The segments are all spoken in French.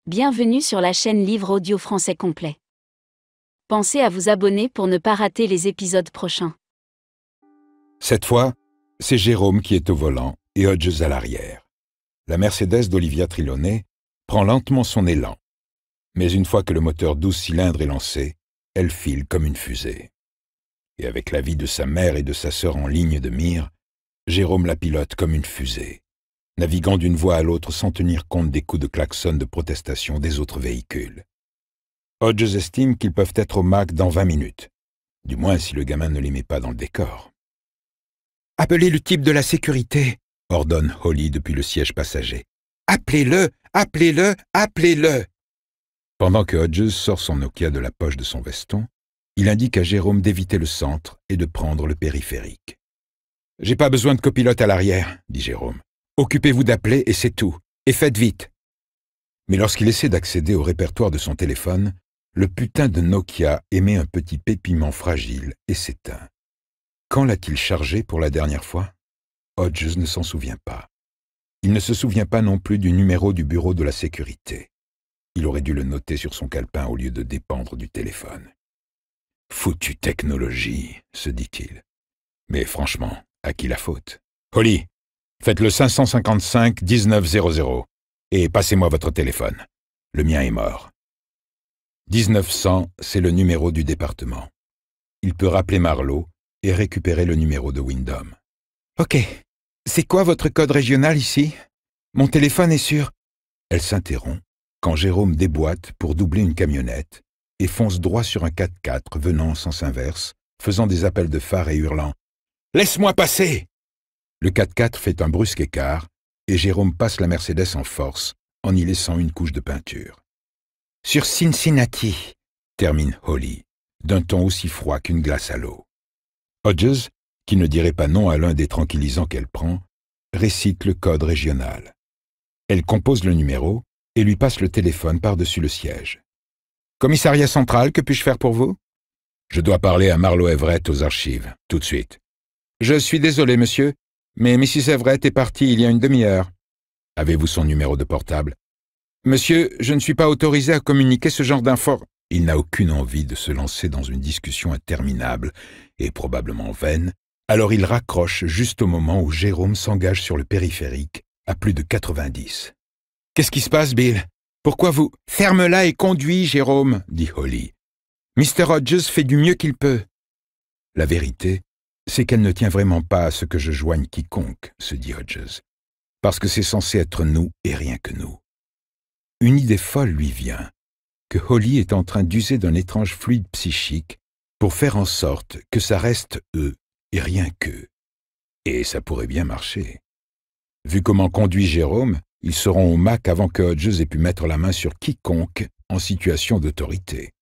Bienvenue sur la chaîne Livre Audio Français Complet. Pensez à vous abonner pour ne pas rater les épisodes prochains. Cette fois, c'est Jérôme qui est au volant et Hodges à l'arrière. La Mercedes d'Olivia Trelawney prend lentement son élan. Mais une fois que le moteur 12 cylindres est lancé, elle file comme une fusée. Et avec la vie de sa mère et de sa sœur en ligne de mire, Jérôme la pilote comme une fusée, naviguant d'une voie à l'autre sans tenir compte des coups de klaxon de protestation des autres véhicules. Hodges estime qu'ils peuvent être au MAC dans 20 minutes, du moins si le gamin ne les met pas dans le décor. « Appelez le type de la sécurité !» ordonne Holly depuis le siège passager. « Appelez-le, appelez-le, appelez-le !» Pendant que Hodges sort son Nokia de la poche de son veston, il indique à Jérôme d'éviter le centre et de prendre le périphérique. « J'ai pas besoin de copilote à l'arrière, » dit Jérôme. « Occupez-vous d'appeler et c'est tout. Et faites vite. » Mais lorsqu'il essaie d'accéder au répertoire de son téléphone, le putain de Nokia émet un petit pépiment fragile et s'éteint. Quand l'a-t-il chargé pour la dernière fois? Hodges ne s'en souvient pas. Il ne se souvient pas non plus du numéro du bureau de la sécurité. Il aurait dû le noter sur son calepin au lieu de dépendre du téléphone. « Foutue technologie », se dit-il. Mais franchement, à qui la faute? « Holly, faites le 555 1900 et passez-moi votre téléphone. Le mien est mort. » 1900, c'est le numéro du département. Il peut rappeler Marlowe et récupérer le numéro de Wyndham. « Ok, c'est quoi votre code régional ici? Mon téléphone est sur... » Elle s'interrompt quand Jérôme déboîte pour doubler une camionnette et fonce droit sur un 4x4 venant en sens inverse, faisant des appels de phare et hurlant « Laisse-moi passer !» Le 4x4 fait un brusque écart et Jérôme passe la Mercedes en force en y laissant une couche de peinture. « Sur Cincinnati !» termine Holly, d'un ton aussi froid qu'une glace à l'eau. Hodges, qui ne dirait pas non à l'un des tranquillisants qu'elle prend, récite le code régional. Elle compose le numéro et lui passe le téléphone par-dessus le siège. « Commissariat central, que puis-je faire pour vous? »« Je dois parler à Marlowe Everett aux archives, tout de suite. »« Je suis désolé, monsieur, mais Mrs. Everett est partie il y a une demi-heure. »« Avez-vous son numéro de portable? »« Monsieur, je ne suis pas autorisé à communiquer ce genre d'infos. » Il n'a aucune envie de se lancer dans une discussion interminable et probablement vaine, alors il raccroche juste au moment où Jérôme s'engage sur le périphérique à plus de 90. « Qu'est-ce qui se passe, Bill? Pourquoi vous... »« Ferme-la et conduis, Jérôme, » dit Holly. « Mr. Hodges fait du mieux qu'il peut. » La vérité, c'est qu'elle ne tient vraiment pas à ce que je joigne quiconque, se dit Hodges, parce que c'est censé être nous et rien que nous. Une idée folle lui vient, que Holly est en train d'user d'un étrange fluide psychique pour faire en sorte que ça reste eux et rien qu'eux. Et ça pourrait bien marcher. Vu comment conduit Jérôme, ils seront au MAC avant que Hodges ait pu mettre la main sur quiconque en situation d'autorité.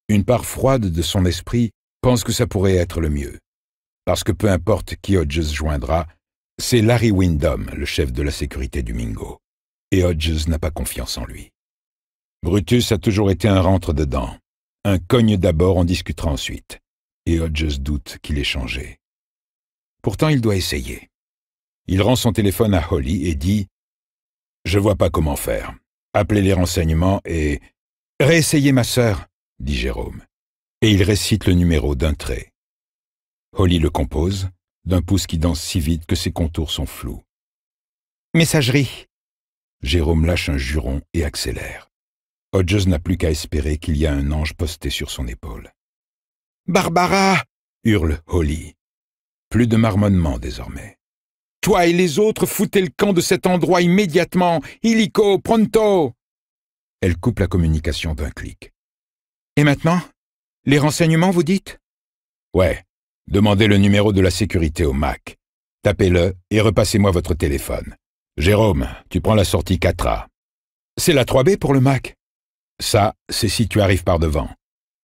Une part froide de son esprit pense que ça pourrait être le mieux, parce que peu importe qui Hodges joindra, c'est Larry Wyndham, le chef de la sécurité du Mingo, et Hodges n'a pas confiance en lui. Brutus a toujours été un rentre-dedans. Un cogne d'abord, on discutera ensuite. Et Hodges doute qu'il ait changé. Pourtant, il doit essayer. Il rend son téléphone à Holly et dit « Je vois pas comment faire. Appelez les renseignements et... »« Réessayez ma sœur, » dit Jérôme. Et il récite le numéro d'un trait. Holly le compose, d'un pouce qui danse si vite que ses contours sont flous. « Messagerie !» Jérôme lâche un juron et accélère. Hodges n'a plus qu'à espérer qu'il y a un ange posté sur son épaule. « Barbara !» hurle Holly. Plus de marmonnement désormais. « Toi et les autres, foutez le camp de cet endroit immédiatement! Illico, pronto !» Elle coupe la communication d'un clic. « Et maintenant? Les renseignements, vous dites? »« Ouais. Demandez le numéro de la sécurité au MAC. Tapez-le et repassez-moi votre téléphone. Jérôme, tu prends la sortie 4A. »« C'est la 3B pour le MAC. » Ça, c'est si tu arrives par devant.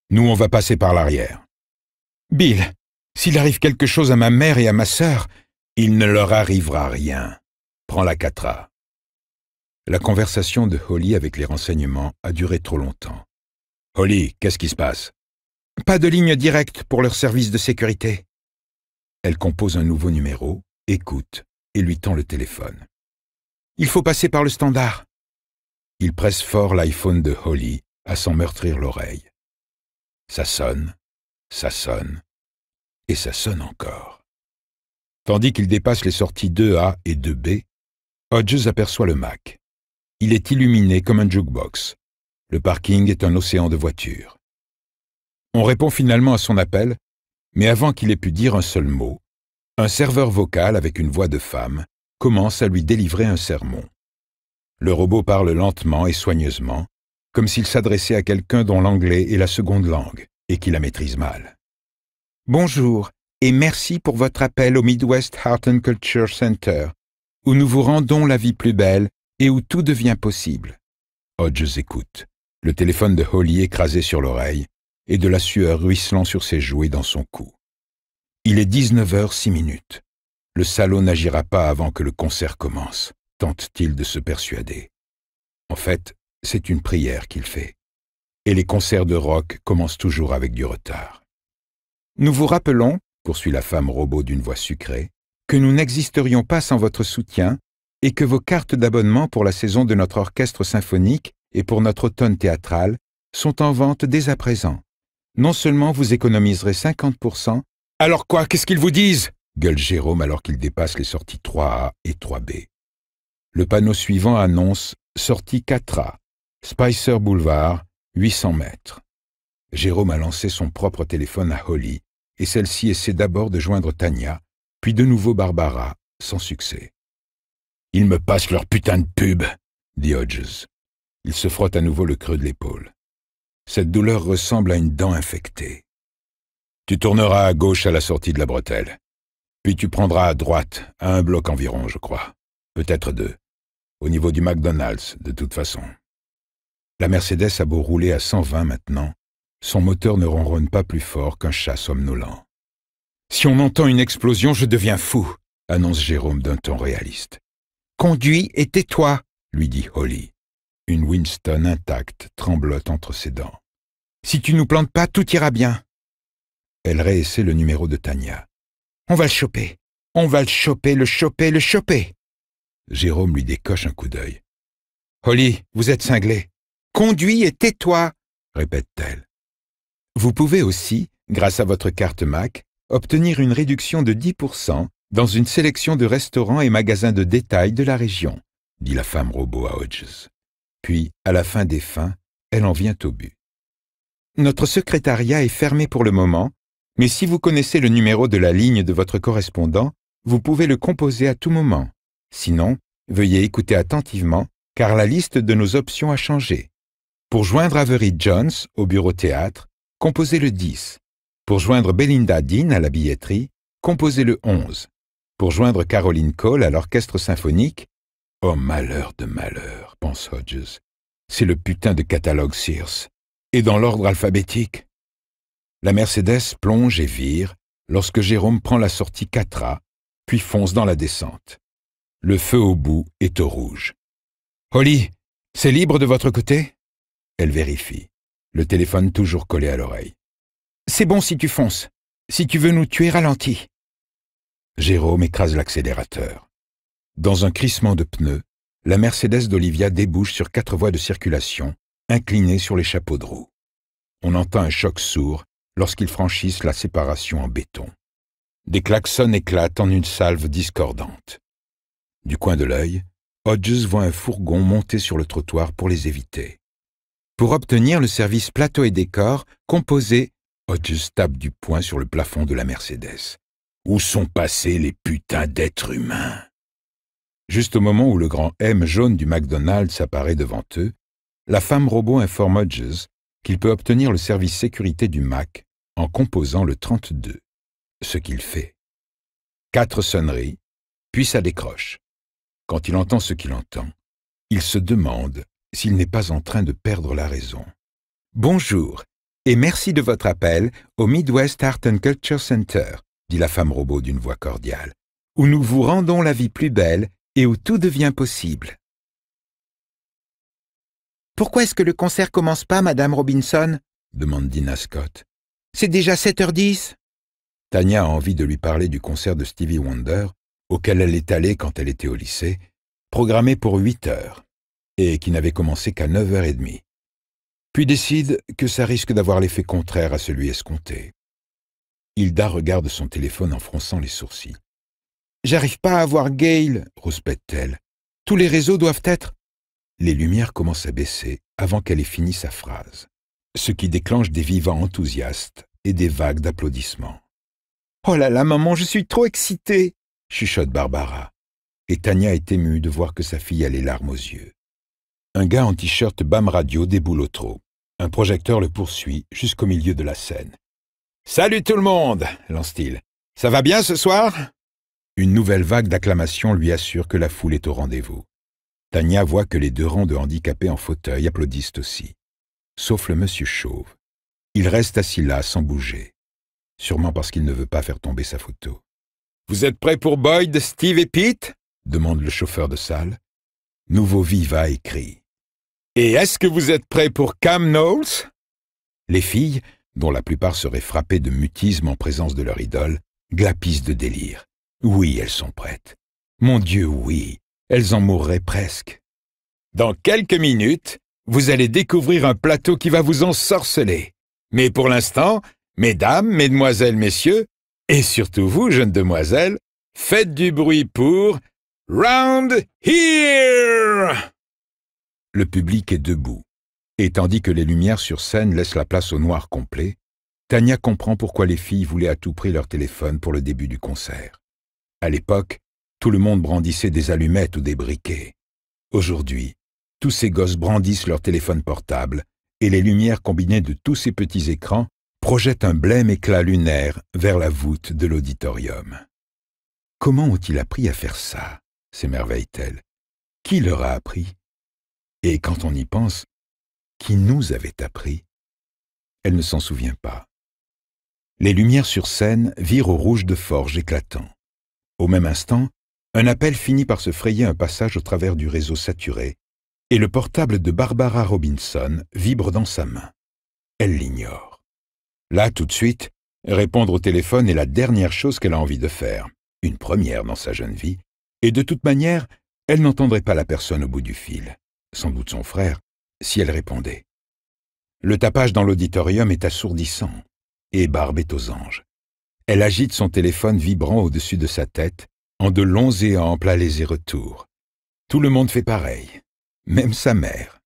Nous, on va passer par l'arrière. « Bill, s'il arrive quelque chose à ma mère et à ma sœur, il ne leur arrivera rien. Prends la 4A. » La conversation de Holly avec les renseignements a duré trop longtemps. « Holly, qu'est-ce qui se passe? »« Pas de ligne directe pour leur service de sécurité. » Elle compose un nouveau numéro, écoute et lui tend le téléphone. « Il faut passer par le standard. » Il presse fort l'iPhone de Holly à s'en meurtrir l'oreille. Ça sonne, et ça sonne encore. Tandis qu'il dépasse les sorties 2A et 2B, Hodges aperçoit le Mac. Il est illuminé comme un jukebox. Le parking est un océan de voitures. On répond finalement à son appel, mais avant qu'il ait pu dire un seul mot, un serveur vocal avec une voix de femme commence à lui délivrer un sermon. Le robot parle lentement et soigneusement, comme s'il s'adressait à quelqu'un dont l'anglais est la seconde langue et qui la maîtrise mal. « Bonjour et merci pour votre appel au Midwest Heart and Culture Center, où nous vous rendons la vie plus belle et où tout devient possible. » Hodges écoute, le téléphone de Holly écrasé sur l'oreille et de la sueur ruisselant sur ses joues et dans son cou. Il est 19h06. Le salaud n'agira pas avant que le concert commence, tente-t-il de se persuader. En fait, c'est une prière qu'il fait. Et les concerts de rock commencent toujours avec du retard. « Nous vous rappelons, poursuit la femme robot d'une voix sucrée, que nous n'existerions pas sans votre soutien et que vos cartes d'abonnement pour la saison de notre orchestre symphonique et pour notre automne théâtral sont en vente dès à présent. Non seulement vous économiserez 50%, « Alors quoi, qu'est-ce qu'ils vous disent ?» gueule Jérôme alors qu'il dépasse les sorties 3A et 3B. Le panneau suivant annonce « Sortie 4A, Spicer Boulevard, 800 mètres. » Jérôme a lancé son propre téléphone à Holly et celle-ci essaie d'abord de joindre Tania, puis de nouveau Barbara, sans succès. « Ils me passent leur putain de pub !» dit Hodges. Il se frotte à nouveau le creux de l'épaule. Cette douleur ressemble à une dent infectée. Tu tourneras à gauche à la sortie de la bretelle. Puis tu prendras à droite, à un bloc environ, je crois. Peut-être 2. Au niveau du McDonald's, de toute façon. La Mercedes a beau rouler à 120 maintenant, son moteur ne ronronne pas plus fort qu'un chat somnolent. « Si on entend une explosion, je deviens fou !» annonce Jérôme d'un ton réaliste. « Conduis et tais-toi !» lui dit Holly. Une Winston intacte tremblote entre ses dents. « Si tu nous plantes pas, tout ira bien !» Elle réessaie le numéro de Tania. « On va le choper. On va le choper, le choper, le choper !» Jérôme lui décoche un coup d'œil. « Holly, vous êtes cinglée. Conduis et tais-toi !» répète-t-elle. Vous pouvez aussi, grâce à votre carte Mac, obtenir une réduction de 10% dans une sélection de restaurants et magasins de détail de la région, dit la femme robot à Hodges. Puis, à la fin des fins, elle en vient au but. Notre secrétariat est fermé pour le moment, mais si vous connaissez le numéro de la ligne de votre correspondant, vous pouvez le composer à tout moment. Sinon, veuillez écouter attentivement, car la liste de nos options a changé. Pour joindre Avery Jones au bureau théâtre, composez le 10. Pour joindre Belinda Dean à la billetterie, composez le 11. Pour joindre Caroline Cole à l'orchestre symphonique, « Oh malheur de malheur, pense Hodges. C'est le putain de catalogue Sears. Et dans l'ordre alphabétique. » La Mercedes plonge et vire lorsque Jérôme prend la sortie 4A, puis fonce dans la descente. Le feu au bout est au rouge. « Holly, c'est libre de votre côté ?» Elle vérifie, le téléphone toujours collé à l'oreille. « C'est bon si tu fonces. Si tu veux nous tuer, ralentis. » Jérôme écrase l'accélérateur. Dans un crissement de pneus, la Mercedes d'Olivia débouche sur 4 voies de circulation, inclinées sur les chapeaux de roue. On entend un choc sourd lorsqu'ils franchissent la séparation en béton. Des klaxons éclatent en une salve discordante. Du coin de l'œil, Hodges voit un fourgon monter sur le trottoir pour les éviter. Pour obtenir le service plateau et décor, composé, Hodges tape du poing sur le plafond de la Mercedes. Où sont passés les putains d'êtres humains? Juste au moment où le grand M jaune du McDonald's apparaît devant eux, la femme robot informe Hodges qu'il peut obtenir le service sécurité du Mac en composant le 32, ce qu'il fait. 4 sonneries, puis ça décroche. Quand il entend ce qu'il entend, il se demande s'il n'est pas en train de perdre la raison. « Bonjour, et merci de votre appel au Midwest Art and Culture Center, » dit la femme robot d'une voix cordiale, « où nous vous rendons la vie plus belle et où tout devient possible. » « Pourquoi est-ce que le concert commence pas, Madame Robinson ?» demande Dina Scott. « C'est déjà 7h10 » Tania a envie de lui parler du concert de Stevie Wonder, auquel elle est allée quand elle était au lycée, programmé pour 8h. et qui n'avait commencé qu'à 9h30. Puis décide que ça risque d'avoir l'effet contraire à celui escompté. Hilda regarde son téléphone en fronçant les sourcils. « J'arrive pas à voir Gail, rouspète-t-elle. Tous les réseaux doivent être... » Les lumières commencent à baisser avant qu'elle ait fini sa phrase, ce qui déclenche des vivants enthousiastes et des vagues d'applaudissements. « Oh là là, maman, je suis trop excitée !» chuchote Barbara. Et Tania est émue de voir que sa fille a les larmes aux yeux. Un gars en t-shirt BAM Radio déboule au trot. Un projecteur le poursuit jusqu'au milieu de la scène. « Salut tout le monde !» lance-t-il. « Ça va bien ce soir ?» Une nouvelle vague d'acclamations lui assure que la foule est au rendez-vous. Tania voit que les 2 rangs de handicapés en fauteuil applaudissent aussi. Sauf le monsieur chauve. Il reste assis là sans bouger. Sûrement parce qu'il ne veut pas faire tomber sa photo. « Vous êtes prêts pour Boyd, Steve et Pete ?» demande le chauffeur de salle. Nouveau viva et crie. « Et est-ce que vous êtes prêts pour Cam Knowles ?» Les filles, dont la plupart seraient frappées de mutisme en présence de leur idole, glapissent de délire. Oui, elles sont prêtes. Mon Dieu, oui, elles en mourraient presque. Dans quelques minutes, vous allez découvrir un plateau qui va vous ensorceler. Mais pour l'instant, mesdames, mesdemoiselles, messieurs, et surtout vous, jeunes demoiselles, faites du bruit pour Round Here! Le public est debout, et tandis que les lumières sur scène laissent la place au noir complet, Tania comprend pourquoi les filles voulaient à tout prix leur téléphone pour le début du concert. À l'époque, tout le monde brandissait des allumettes ou des briquets. Aujourd'hui, tous ces gosses brandissent leur téléphone portable, et les lumières combinées de tous ces petits écrans projettent un blême éclat lunaire vers la voûte de l'auditorium. Comment ont-ils appris à faire ça ? S'émerveille-t-elle. Qui leur a appris ? Et quand on y pense, qui nous avait appris ? Elle ne s'en souvient pas. Les lumières sur scène virent au rouge de forge éclatant. Au même instant, un appel finit par se frayer un passage au travers du réseau saturé, et le portable de Barbara Robinson vibre dans sa main. Elle l'ignore. Là, tout de suite, répondre au téléphone est la dernière chose qu'elle a envie de faire, une première dans sa jeune vie, et de toute manière, elle n'entendrait pas la personne au bout du fil, sans doute son frère, si elle répondait. Le tapage dans l'auditorium est assourdissant, et Barbe est aux anges. Elle agite son téléphone vibrant au-dessus de sa tête, en de longs et amples allers et retours. Tout le monde fait pareil, même sa mère.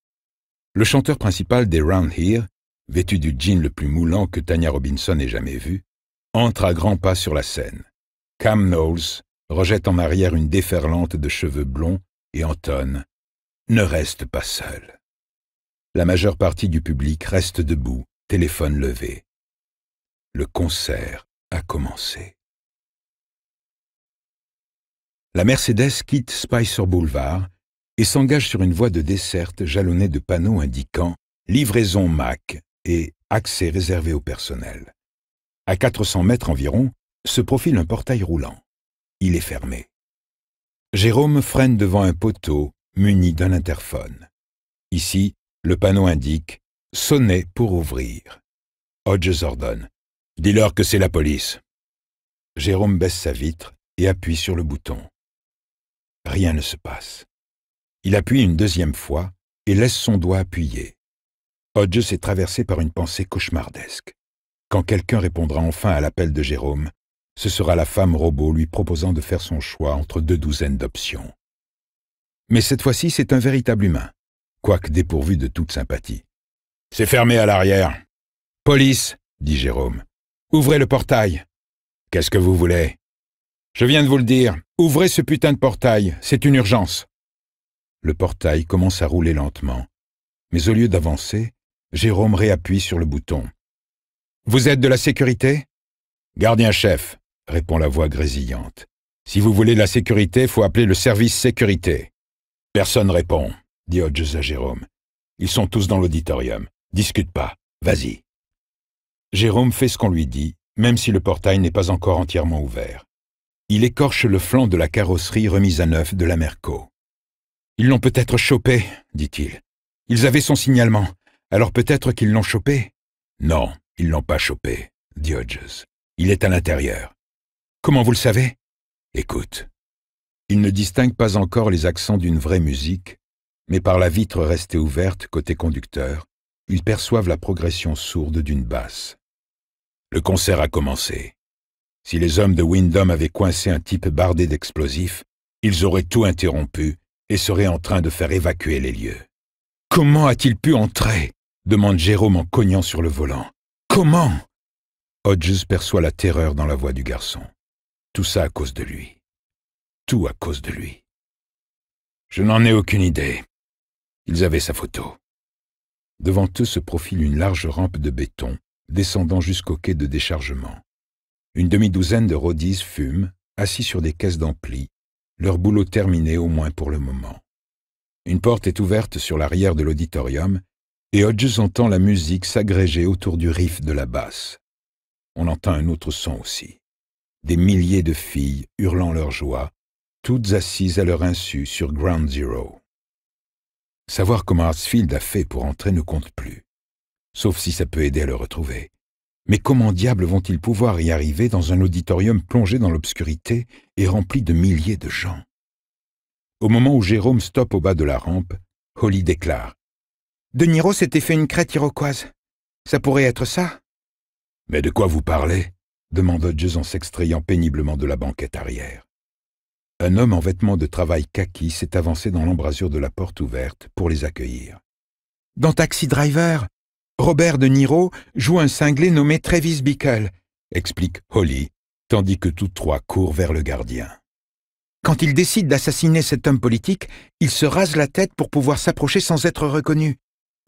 Le chanteur principal des Round Here, vêtu du jean le plus moulant que Tania Robinson ait jamais vu, entre à grands pas sur la scène. Cam Knowles rejette en arrière une déferlante de cheveux blonds et entonne « Ne reste pas seul ». La majeure partie du public reste debout, téléphone levé. Le concert a commencé. La Mercedes quitte Spicer Boulevard et s'engage sur une voie de desserte jalonnée de panneaux indiquant « Livraison Mac » et « Accès réservé au personnel ». À 400 mètres environ, se profile un portail roulant. Il est fermé. Jérôme freine devant un poteau muni d'un interphone. Ici, le panneau indique « Sonnez pour ouvrir ». Hodges ordonne « Dis-leur que c'est la police ». Jérôme baisse sa vitre et appuie sur le bouton. Rien ne se passe. Il appuie une deuxième fois et laisse son doigt appuyé. Hodges est traversé par une pensée cauchemardesque. Quand quelqu'un répondra enfin à l'appel de Jérôme, ce sera la femme robot lui proposant de faire son choix entre 2 douzaines d'options. Mais cette fois-ci, c'est un véritable humain, quoique dépourvu de toute sympathie. « C'est fermé à l'arrière. »« Police !» dit Jérôme. « Ouvrez le portail. »« Qu'est-ce que vous voulez ?»« Je viens de vous le dire. Ouvrez ce putain de portail. C'est une urgence. » Le portail commence à rouler lentement. Mais au lieu d'avancer, Jérôme réappuie sur le bouton. « Vous êtes de la sécurité ?»« Gardien-chef, » répond la voix grésillante. « Si vous voulez de la sécurité, faut appeler le service sécurité. » Personne répond, dit Hodges à Jérôme. Ils sont tous dans l'auditorium. Discute pas. Vas-y. Jérôme fait ce qu'on lui dit, même si le portail n'est pas encore entièrement ouvert. Il écorche le flanc de la carrosserie remise à neuf de la Merco. « Ils l'ont peut-être chopé, dit-il. Ils avaient son signalement, alors peut-être qu'ils l'ont chopé. »« Non, ils l'ont pas chopé, dit Hodges. Il est à l'intérieur. »« Comment vous le savez ?»« Écoute. » Il ne distingue pas encore les accents d'une vraie musique, mais par la vitre restée ouverte côté conducteur, ils perçoivent la progression sourde d'une basse. Le concert a commencé. Si les hommes de Windom avaient coincé un type bardé d'explosifs, ils auraient tout interrompu et seraient en train de faire évacuer les lieux. « Comment a-t-il pu entrer ?» demande Jérôme en cognant sur le volant. « Comment ?» Hodges perçoit la terreur dans la voix du garçon. Tout ça à cause de lui. Tout à cause de lui. Je n'en ai aucune idée. Ils avaient sa photo. Devant eux se profile une large rampe de béton, descendant jusqu'au quai de déchargement. Une demi-douzaine de roadies fument, assis sur des caisses d'ampli, leur boulot terminé au moins pour le moment. Une porte est ouverte sur l'arrière de l'auditorium, et Hodges entend la musique s'agréger autour du riff de la basse. On entend un autre son aussi. Des milliers de filles hurlant leur joie, toutes assises à leur insu sur Ground Zero. Savoir comment Hartsfield a fait pour entrer ne compte plus, sauf si ça peut aider à le retrouver. Mais comment diable vont-ils pouvoir y arriver dans un auditorium plongé dans l'obscurité et rempli de milliers de gens? Au moment où Jérôme stoppe au bas de la rampe, Holly déclare « De Niro s'était fait une crête iroquoise. Ça pourrait être ça ?» « Mais de quoi vous parlez ?» demande Hodges en s'extrayant péniblement de la banquette arrière. Un homme en vêtements de travail kaki s'est avancé dans l'embrasure de la porte ouverte pour les accueillir. « Dans Taxi Driver, Robert De Niro joue un cinglé nommé Travis Bickle, explique Holly, tandis que tous trois courent vers le gardien. Quand il décide d'assassiner cet homme politique, il se rase la tête pour pouvoir s'approcher sans être reconnu.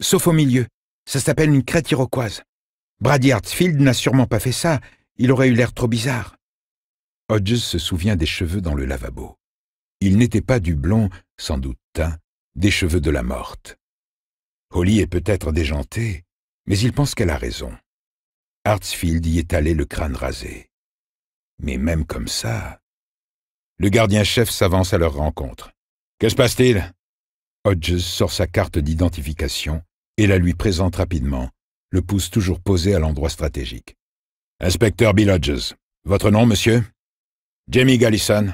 Sauf au milieu. Ça s'appelle une crête iroquoise. Brady Hartsfield n'a sûrement pas fait ça. Il aurait eu l'air trop bizarre. Hodges se souvient des cheveux dans le lavabo. Ils n'étaient pas du blond, sans doute teint, des cheveux de la morte. Holly est peut-être déjantée, mais il pense qu'elle a raison. Hartsfield y est allé le crâne rasé. Mais même comme ça... Le gardien-chef s'avance à leur rencontre. « Que se passe-t-il » Hodges sort sa carte d'identification et la lui présente rapidement, le pouce toujours posé à l'endroit stratégique. « Inspecteur Bill Hodges. Votre nom, monsieur ?»« Jamie Gallison. »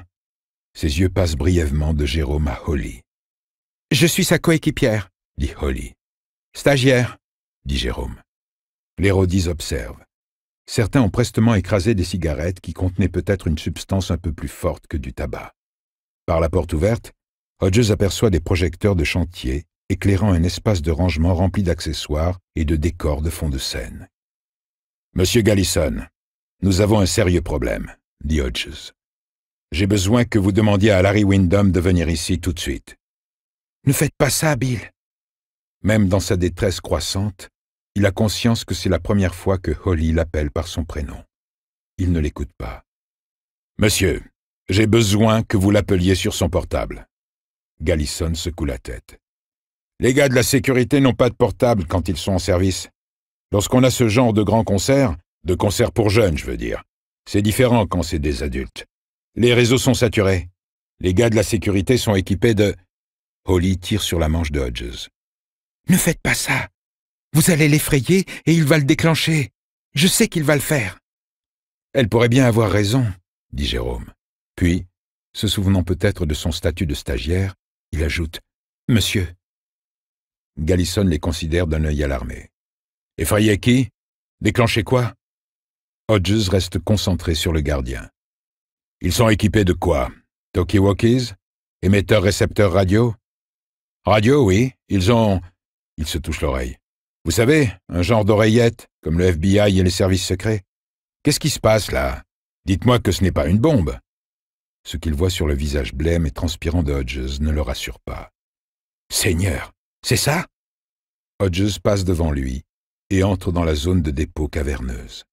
Ses yeux passent brièvement de Jérôme à Holly. « Je suis sa coéquipière, » dit Holly. « Stagiaire, » dit Jérôme. Les roadies observent. Certains ont prestement écrasé des cigarettes qui contenaient peut-être une substance un peu plus forte que du tabac. Par la porte ouverte, Hodges aperçoit des projecteurs de chantier éclairant un espace de rangement rempli d'accessoires et de décors de fond de scène. « Monsieur Gallison, nous avons un sérieux problème, » dit Hodges. « J'ai besoin que vous demandiez à Larry Windom de venir ici tout de suite. »« Ne faites pas ça, Bill !» Même dans sa détresse croissante, il a conscience que c'est la première fois que Holly l'appelle par son prénom. Il ne l'écoute pas. « Monsieur, j'ai besoin que vous l'appeliez sur son portable. » Gallison secoue la tête. « Les gars de la sécurité n'ont pas de portable quand ils sont en service. Lorsqu'on a ce genre de grands concerts, de concerts pour jeunes, je veux dire, c'est différent quand c'est des adultes. Les réseaux sont saturés. Les gars de la sécurité sont équipés de... » Holly tire sur la manche de Hodges. « Ne faites pas ça. Vous allez l'effrayer et il va le déclencher. Je sais qu'il va le faire. » « Elle pourrait bien avoir raison, » dit Jérôme. Puis, se souvenant peut-être de son statut de stagiaire, il ajoute « Monsieur ». Gallison les considère d'un œil alarmé. « Effrayer qui? Déclencher quoi ?» Hodges reste concentré sur le gardien. « Ils sont équipés de quoi? Talkie-walkies? Émetteurs-récepteurs radio? »« Radio, oui. Ils ont... » Il se touche l'oreille. « Vous savez, un genre d'oreillette, comme le FBI et les services secrets. Qu'est-ce qui se passe, là? Dites-moi que ce n'est pas une bombe. » Ce qu'il voit sur le visage blême et transpirant de Hodges ne le rassure pas. « Seigneur, c'est ça ?» Hodges passe devant lui et entre dans la zone de dépôt caverneuse.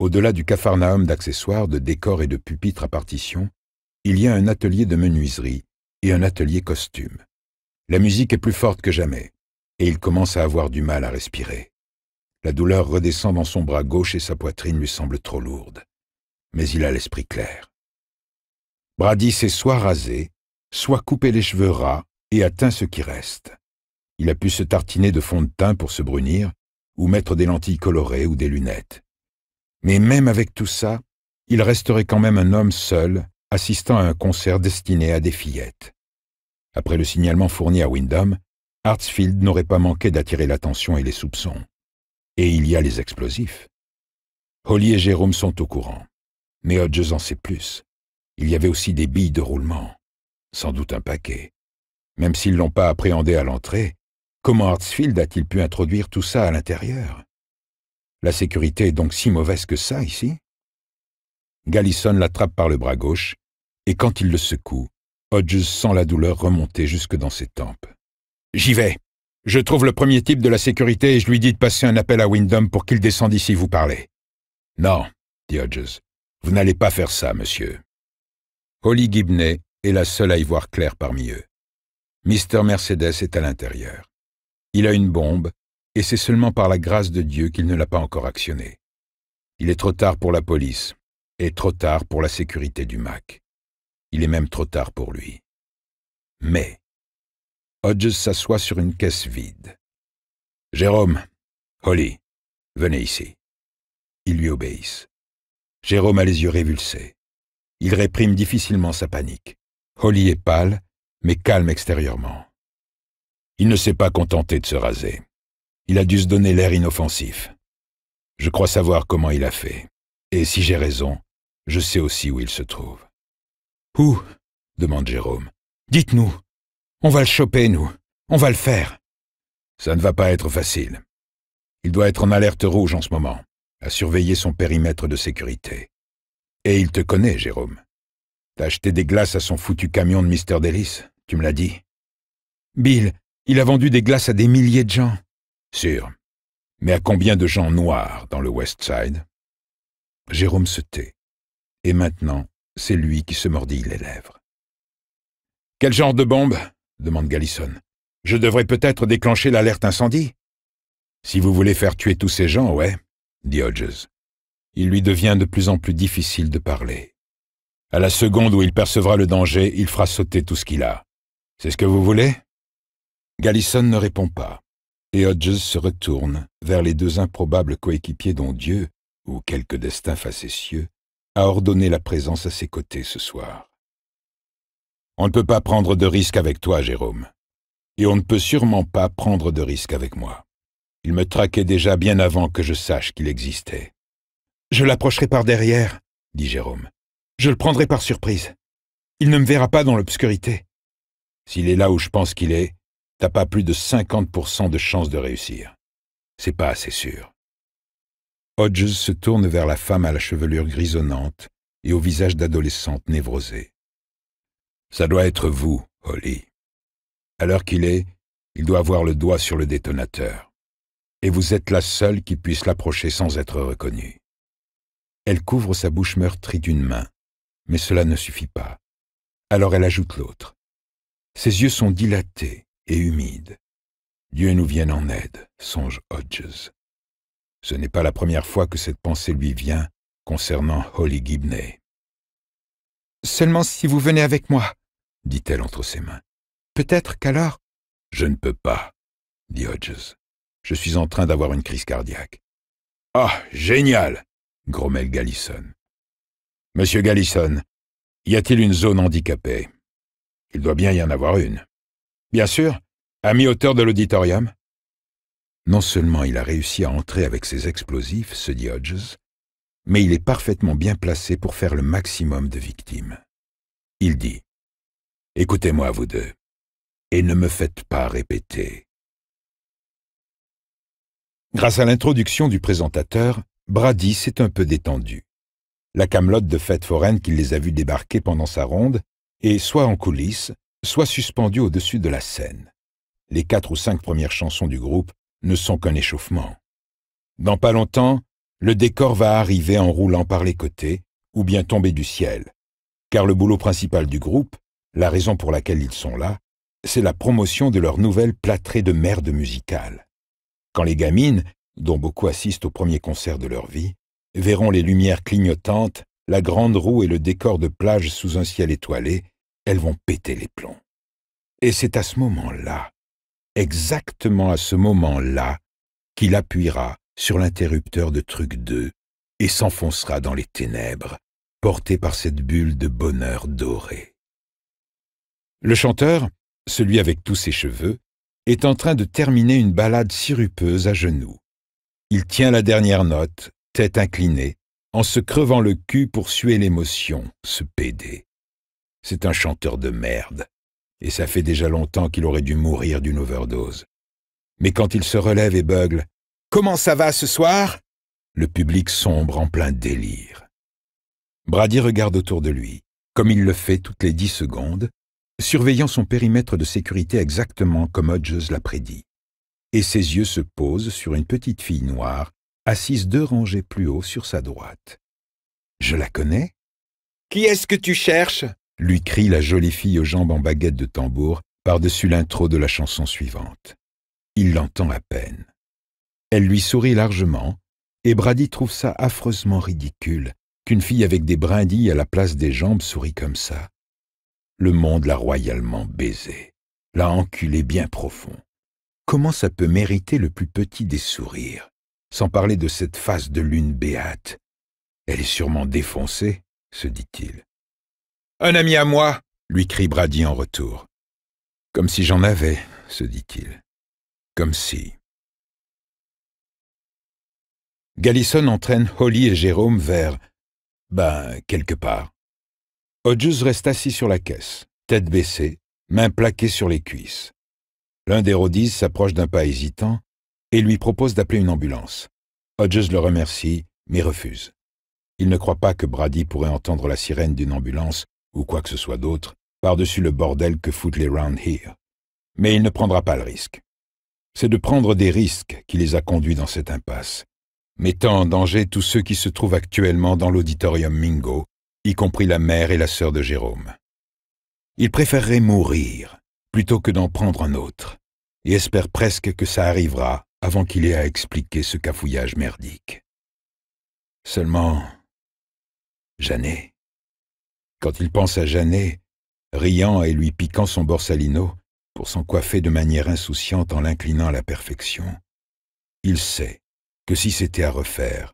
Au-delà du capharnaüm d'accessoires, de décors et de pupitres à partition, il y a un atelier de menuiserie et un atelier costume. La musique est plus forte que jamais, et il commence à avoir du mal à respirer. La douleur redescend dans son bras gauche et sa poitrine lui semble trop lourde. Mais il a l'esprit clair. Brady s'est soit rasé, soit coupé les cheveux ras et a teint ce qui reste. Il a pu se tartiner de fond de teint pour se brunir, ou mettre des lentilles colorées ou des lunettes. Mais même avec tout ça, il resterait quand même un homme seul, assistant à un concert destiné à des fillettes. Après le signalement fourni à Windham, Hartsfield n'aurait pas manqué d'attirer l'attention et les soupçons. Et il y a les explosifs. Holly et Jérôme sont au courant. Mais Hodges en sait plus. Il y avait aussi des billes de roulement. Sans doute un paquet. Même s'ils ne l'ont pas appréhendé à l'entrée, comment Hartsfield a-t-il pu introduire tout ça à l'intérieur? La sécurité est donc si mauvaise que ça, ici? Gallison l'attrape par le bras gauche, et quand il le secoue, Hodges sent la douleur remonter jusque dans ses tempes. « J'y vais. Je trouve le premier type de la sécurité et je lui dis de passer un appel à Windham pour qu'il descende ici vous parler. »« Non, » dit Hodges. « Vous n'allez pas faire ça, monsieur. » Holly Gibney est la seule à y voir clair parmi eux. Mr. Mercedes est à l'intérieur. Il a une bombe, et c'est seulement par la grâce de Dieu qu'il ne l'a pas encore actionnée. Il est trop tard pour la police, et trop tard pour la sécurité du MAC. Il est même trop tard pour lui. Mais Hodges s'assoit sur une caisse vide. « Jérôme, Holly, venez ici. » Ils lui obéissent. Jérôme a les yeux révulsés. Il réprime difficilement sa panique. Holly est pâle, mais calme extérieurement. Il ne s'est pas contenté de se raser. Il a dû se donner l'air inoffensif. Je crois savoir comment il a fait. Et si j'ai raison, je sais aussi où il se trouve. « Où ?» demande Jérôme. « Dites-nous. On va le choper, nous. On va le faire. » Ça ne va pas être facile. Il doit être en alerte rouge en ce moment, à surveiller son périmètre de sécurité. Et il te connaît, Jérôme. T'as acheté des glaces à son foutu camion de Mr. Delis, tu me l'as dit. Bill, il a vendu des glaces à des milliers de gens. Sûr. Mais à combien de gens noirs dans le West Side? Jérôme se tait. Et maintenant, c'est lui qui se mordille les lèvres. Quel genre de bombe? Demande Gallison. Je devrais peut-être déclencher l'alerte incendie? Si vous voulez faire tuer tous ces gens, ouais, dit Hodges. Il lui devient de plus en plus difficile de parler. À la seconde où il percevra le danger, il fera sauter tout ce qu'il a. C'est ce que vous voulez? Gallison ne répond pas, et Hodges se retourne vers les deux improbables coéquipiers dont Dieu, ou quelque destin facétieux, a ordonné la présence à ses côtés ce soir. On ne peut pas prendre de risque avec toi, Jérôme. Et on ne peut sûrement pas prendre de risque avec moi. Il me traquait déjà bien avant que je sache qu'il existait. « Je l'approcherai par derrière, » dit Jérôme. « Je le prendrai par surprise. Il ne me verra pas dans l'obscurité. S'il est là où je pense qu'il est, t'as pas plus de 50% de chance de réussir. C'est pas assez sûr. » Hodges se tourne vers la femme à la chevelure grisonnante et au visage d'adolescente névrosée. « Ça doit être vous, Holly. À l'heure qu'il est, il doit avoir le doigt sur le détonateur. Et vous êtes la seule qui puisse l'approcher sans être reconnue. » Elle couvre sa bouche meurtrie d'une main, mais cela ne suffit pas. Alors elle ajoute l'autre. Ses yeux sont dilatés et humides. Dieu nous vienne en aide, songe Hodges. Ce n'est pas la première fois que cette pensée lui vient concernant Holly Gibney. « Seulement si vous venez avec moi, » dit-elle entre ses mains. « Peut-être qu'alors... » « Je ne peux pas, » dit Hodges. « Je suis en train d'avoir une crise cardiaque. »« Ah, génial !» grommelle Gallison. « Monsieur Gallison, y a-t-il une zone handicapée? Il doit bien y en avoir une. »« Bien sûr, à mi-hauteur de l'auditorium. » Non seulement il a réussi à entrer avec ses explosifs, se dit Hodges, mais il est parfaitement bien placé pour faire le maximum de victimes. Il dit « Écoutez-moi, vous deux, et ne me faites pas répéter. » Grâce à l'introduction du présentateur, Brady s'est un peu détendu. La camelote de fête foraine qui les a vus débarquer pendant sa ronde est soit en coulisses, soit suspendue au-dessus de la scène. Les 4 ou 5 premières chansons du groupe ne sont qu'un échauffement. Dans pas longtemps, le décor va arriver en roulant par les côtés ou bien tomber du ciel, car le boulot principal du groupe, la raison pour laquelle ils sont là, c'est la promotion de leur nouvelle plâtrée de merde musicale. Quand les gamines, dont beaucoup assistent au premier concert de leur vie, verront les lumières clignotantes, la grande roue et le décor de plage sous un ciel étoilé, elles vont péter les plombs. Et c'est à ce moment-là, exactement à ce moment-là, qu'il appuiera sur l'interrupteur de truc 2 et s'enfoncera dans les ténèbres, porté par cette bulle de bonheur doré. Le chanteur, celui avec tous ses cheveux, est en train de terminer une ballade sirupeuse à genoux. Il tient la dernière note, tête inclinée, en se crevant le cul pour suer l'émotion, ce pédé. C'est un chanteur de merde, et ça fait déjà longtemps qu'il aurait dû mourir d'une overdose. Mais quand il se relève et beugle « Comment ça va ce soir ?» le public sombre en plein délire. Brady regarde autour de lui, comme il le fait toutes les 10 secondes, surveillant son périmètre de sécurité exactement comme Hodges l'a prédit. Et ses yeux se posent sur une petite fille noire, assise 2 rangées plus haut sur sa droite. « Je la connais ?»« Qui est-ce que tu cherches ?» lui crie la jolie fille aux jambes en baguette de tambour par-dessus l'intro de la chanson suivante. Il l'entend à peine. Elle lui sourit largement, et Brady trouve ça affreusement ridicule qu'une fille avec des brindilles à la place des jambes sourit comme ça. Le monde l'a royalement baisée, l'a enculé bien profond. Comment ça peut mériter le plus petit des sourires, sans parler de cette face de lune béate? Elle est sûrement défoncée, se dit-il. « Un ami à moi !» lui crie Brady en retour. « Comme si j'en avais, » se dit-il. « Comme si... » Gallison entraîne Holly et Jérôme vers... quelque part. Hodges reste assis sur la caisse, tête baissée, mains plaquées sur les cuisses. L'un des roadies s'approche d'un pas hésitant et lui propose d'appeler une ambulance. Hodges le remercie, mais refuse. Il ne croit pas que Brady pourrait entendre la sirène d'une ambulance ou quoi que ce soit d'autre par-dessus le bordel que foutent les Round Here. Mais il ne prendra pas le risque. C'est de prendre des risques qui les a conduits dans cette impasse, mettant en danger tous ceux qui se trouvent actuellement dans l'auditorium Mingo, y compris la mère et la sœur de Jérôme. Il préférerait mourir plutôt que d'en prendre un autre, et espère presque que ça arrivera avant qu'il ait à expliquer ce cafouillage merdique. Seulement, Jeannet. Quand il pense à Jeannet, riant et lui piquant son borsalino pour s'en coiffer de manière insouciante en l'inclinant à la perfection, il sait que si c'était à refaire,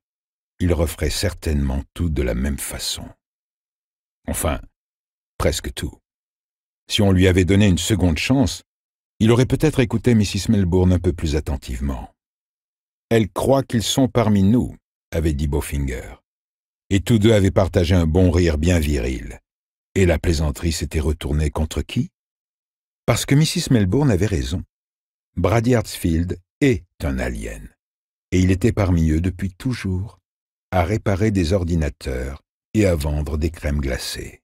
il referait certainement tout de la même façon. Enfin, presque tout. Si on lui avait donné une seconde chance, il aurait peut-être écouté Mrs. Melbourne un peu plus attentivement. « Elle croit qu'ils sont parmi nous », avait dit Bowfinger. Et tous deux avaient partagé un bon rire bien viril. Et la plaisanterie s'était retournée contre qui? Parce que Mrs. Melbourne avait raison. Brady Hartsfield est un alien. Et il était parmi eux depuis toujours, à réparer des ordinateurs et à vendre des crèmes glacées.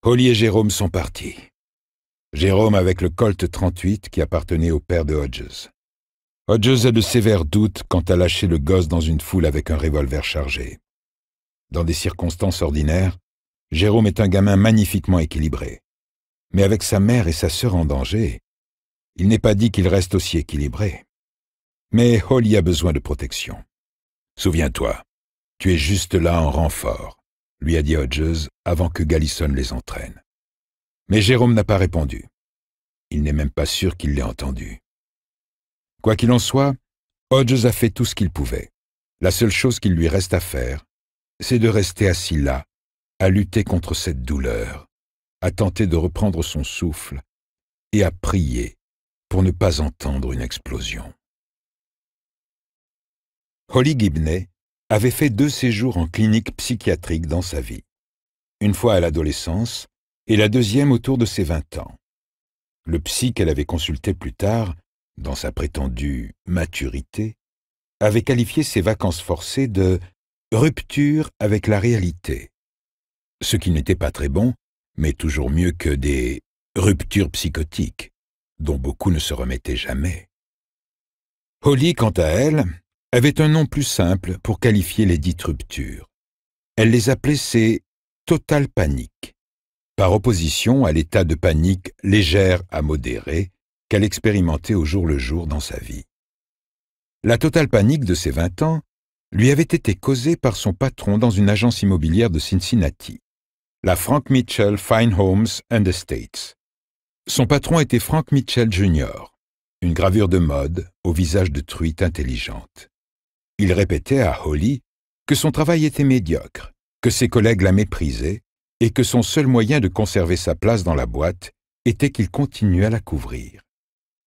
Holly et Jérôme sont partis. Jérôme avec le Colt 38 qui appartenait au père de Hodges. Hodges a de sévères doutes quant à lâcher le gosse dans une foule avec un revolver chargé. Dans des circonstances ordinaires, Jérôme est un gamin magnifiquement équilibré. Mais avec sa mère et sa sœur en danger, il n'est pas dit qu'il reste aussi équilibré. Mais Holly a besoin de protection. « Souviens-toi, tu es juste là en renfort », lui a dit Hodges avant que Gallison les entraîne. Mais Jérôme n'a pas répondu. Il n'est même pas sûr qu'il l'ait entendu. Quoi qu'il en soit, Hodges a fait tout ce qu'il pouvait. La seule chose qu'il lui reste à faire, c'est de rester assis là, à lutter contre cette douleur, à tenter de reprendre son souffle et à prier pour ne pas entendre une explosion. Holly Gibney avait fait 2 séjours en clinique psychiatrique dans sa vie. Une fois à l'adolescence et la deuxième autour de ses 20 ans. Le psy qu'elle avait consulté plus tard, dans sa prétendue maturité, avait qualifié ses vacances forcées de « rupture avec la réalité », ce qui n'était pas très bon, mais toujours mieux que des « ruptures psychotiques », dont beaucoup ne se remettaient jamais. Holly, quant à elle, avait un nom plus simple pour qualifier les dites ruptures. Elle les appelait ses « totales paniques », par opposition à l'état de panique légère à modérée qu'elle expérimentait au jour le jour dans sa vie. La totale panique de ses 20 ans lui avait été causée par son patron dans une agence immobilière de Cincinnati, la Frank Mitchell Fine Homes and Estates. Son patron était Frank Mitchell Jr., une gravure de mode au visage de truite intelligente. Il répétait à Holly que son travail était médiocre, que ses collègues la méprisaient et que son seul moyen de conserver sa place dans la boîte était qu'il continuait à la couvrir,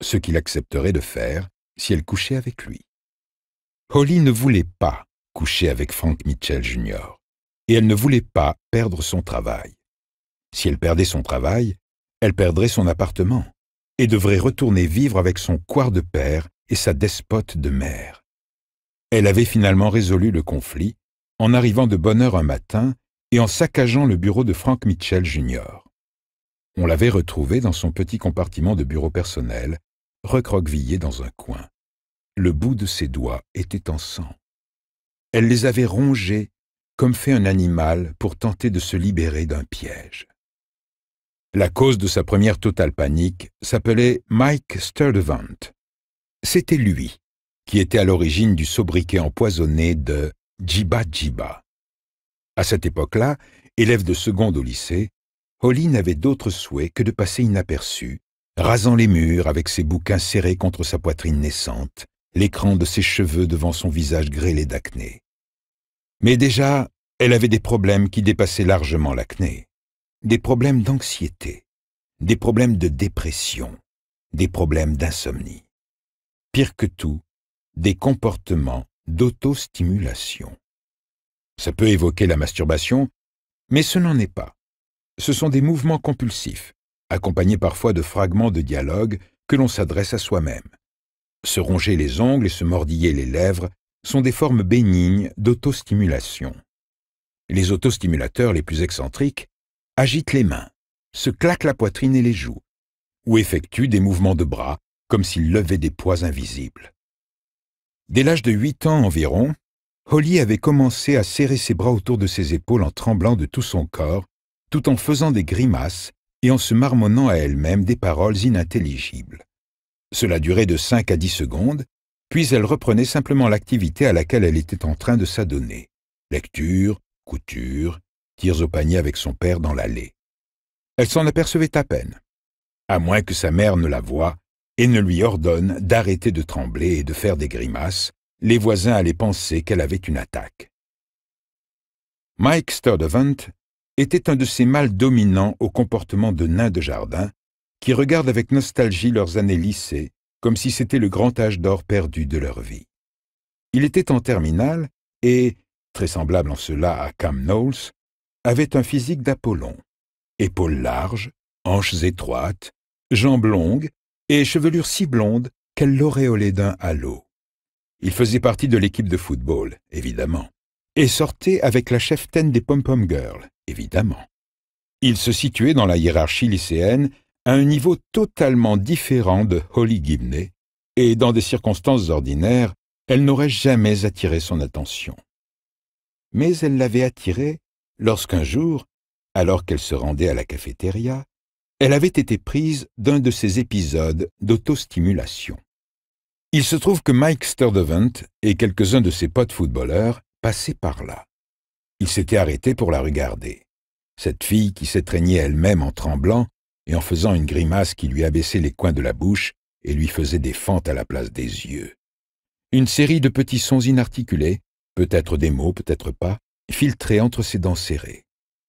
ce qu'il accepterait de faire si elle couchait avec lui. Holly ne voulait pas coucher avec Frank Mitchell Jr. et elle ne voulait pas perdre son travail. Si elle perdait son travail, elle perdrait son appartement et devrait retourner vivre avec son couard de père et sa despote de mère. Elle avait finalement résolu le conflit en arrivant de bonne heure un matin et en saccageant le bureau de Frank Mitchell Jr. On l'avait retrouvé dans son petit compartiment de bureau personnel, recroquevillé dans un coin. Le bout de ses doigts était en sang. Elle les avait rongés comme fait un animal pour tenter de se libérer d'un piège. La cause de sa première totale panique s'appelait Mike Sturdivant. C'était lui qui était à l'origine du sobriquet empoisonné de Jiba Jiba. À cette époque-là, élève de seconde au lycée, Holly n'avait d'autre souhait que de passer inaperçue, rasant les murs avec ses bouquins serrés contre sa poitrine naissante, l'écran de ses cheveux devant son visage grêlé d'acné. Mais déjà, elle avait des problèmes qui dépassaient largement l'acné. Des problèmes d'anxiété, des problèmes de dépression, des problèmes d'insomnie. Pire que tout, des comportements d'autostimulation. Ça peut évoquer la masturbation, mais ce n'en est pas. Ce sont des mouvements compulsifs, accompagnés parfois de fragments de dialogue que l'on s'adresse à soi-même. Se ronger les ongles et se mordiller les lèvres sont des formes bénignes d'autostimulation. Les autostimulateurs les plus excentriques agitent les mains, se claquent la poitrine et les joues, ou effectuent des mouvements de bras comme s'ils levaient des poids invisibles. Dès l'âge de 8 ans environ, Holly avait commencé à serrer ses bras autour de ses épaules en tremblant de tout son corps, tout en faisant des grimaces et en se marmonnant à elle-même des paroles inintelligibles. Cela durait de 5 à 10 secondes, puis elle reprenait simplement l'activité à laquelle elle était en train de s'adonner. Lecture, couture, tirs au panier avec son père dans l'allée. Elle s'en apercevait à peine, à moins que sa mère ne la voie et ne lui ordonne d'arrêter de trembler et de faire des grimaces. Les voisins allaient penser qu'elle avait une attaque. Mike Sturdivant était un de ces mâles dominants au comportement de nains de jardin qui regardent avec nostalgie leurs années lycée comme si c'était le grand âge d'or perdu de leur vie. Il était en terminale et, très semblable en cela à Cam Knowles, avait un physique d'Apollon, épaules larges, hanches étroites, jambes longues et chevelure si blonde qu'elle l'auréolait d'un halo. Il faisait partie de l'équipe de football, évidemment, et sortait avec la cheftaine des Pom-Pom Girls, évidemment. Il se situait dans la hiérarchie lycéenne à un niveau totalement différent de Holly Gibney, et dans des circonstances ordinaires, elle n'aurait jamais attiré son attention. Mais elle l'avait attiré lorsqu'un jour, alors qu'elle se rendait à la cafétéria, elle avait été prise d'un de ces épisodes d'autostimulation. Il se trouve que Mike Sturdivant et quelques-uns de ses potes footballeurs passaient par là. Ils s'étaient arrêtés pour la regarder. Cette fille qui s'étreignait elle-même en tremblant et en faisant une grimace qui lui abaissait les coins de la bouche et lui faisait des fentes à la place des yeux. Une série de petits sons inarticulés, peut-être des mots, peut-être pas, filtraient entre ses dents serrées.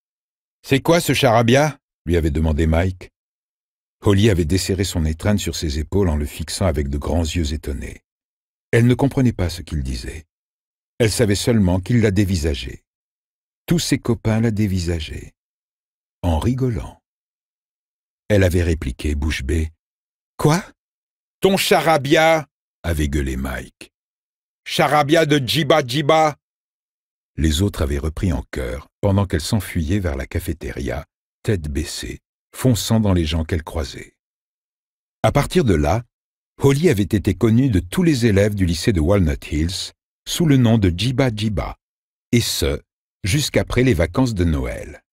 « C'est quoi ce charabia ?» lui avait demandé Mike. Holly avait desserré son étreinte sur ses épaules en le fixant avec de grands yeux étonnés. Elle ne comprenait pas ce qu'il disait. Elle savait seulement qu'il la dévisageait. Tous ses copains la dévisageaient, en rigolant. Elle avait répliqué, bouche bée. « Quoi ? Ton charabia !» avait gueulé Mike. « Charabia de Jiba Jiba !» Les autres avaient repris en chœur pendant qu'elle s'enfuyait vers la cafétéria, tête baissée, fonçant dans les gens qu'elle croisait. À partir de là, Holly avait été connue de tous les élèves du lycée de Walnut Hills sous le nom de Jiba Jiba, et ce, jusqu'après les vacances de Noël.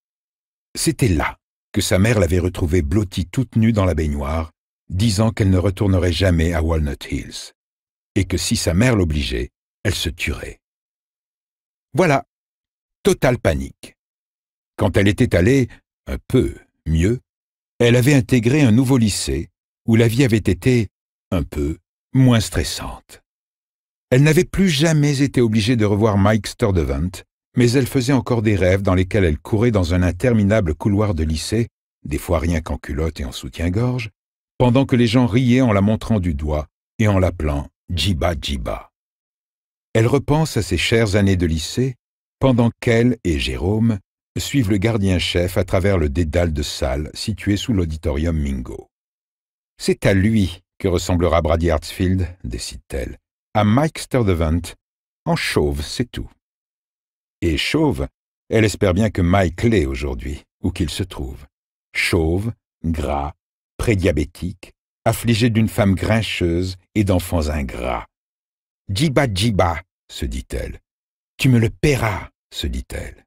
C'était là que sa mère l'avait retrouvée blottie toute nue dans la baignoire, disant qu'elle ne retournerait jamais à Walnut Hills, et que si sa mère l'obligeait, elle se tuerait. Voilà, totale panique. Quand elle était allée, un peu mieux, elle avait intégré un nouveau lycée où la vie avait été un peu moins stressante. Elle n'avait plus jamais été obligée de revoir Mike Sturdivant, mais elle faisait encore des rêves dans lesquels elle courait dans un interminable couloir de lycée des fois rien qu'en culotte et en soutien-gorge, pendant que les gens riaient en la montrant du doigt et en l'appelant Djiba Djiba. Elle repense à ses chères années de lycée, pendant qu'elle et Jérôme suivent le gardien-chef à travers le dédale de salles situé sous l'auditorium Mingo. C'est à lui que ressemblera Brady Hartsfield, décide-t-elle, à Mike Sturtevant, en chauve, c'est tout. Et chauve, elle espère bien que Mike l'est aujourd'hui, où qu'il se trouve. Chauve, gras, prédiabétique, affligé d'une femme grincheuse et d'enfants ingrats. « Djiba Djiba », se dit-elle. « Tu me le paieras », se dit-elle.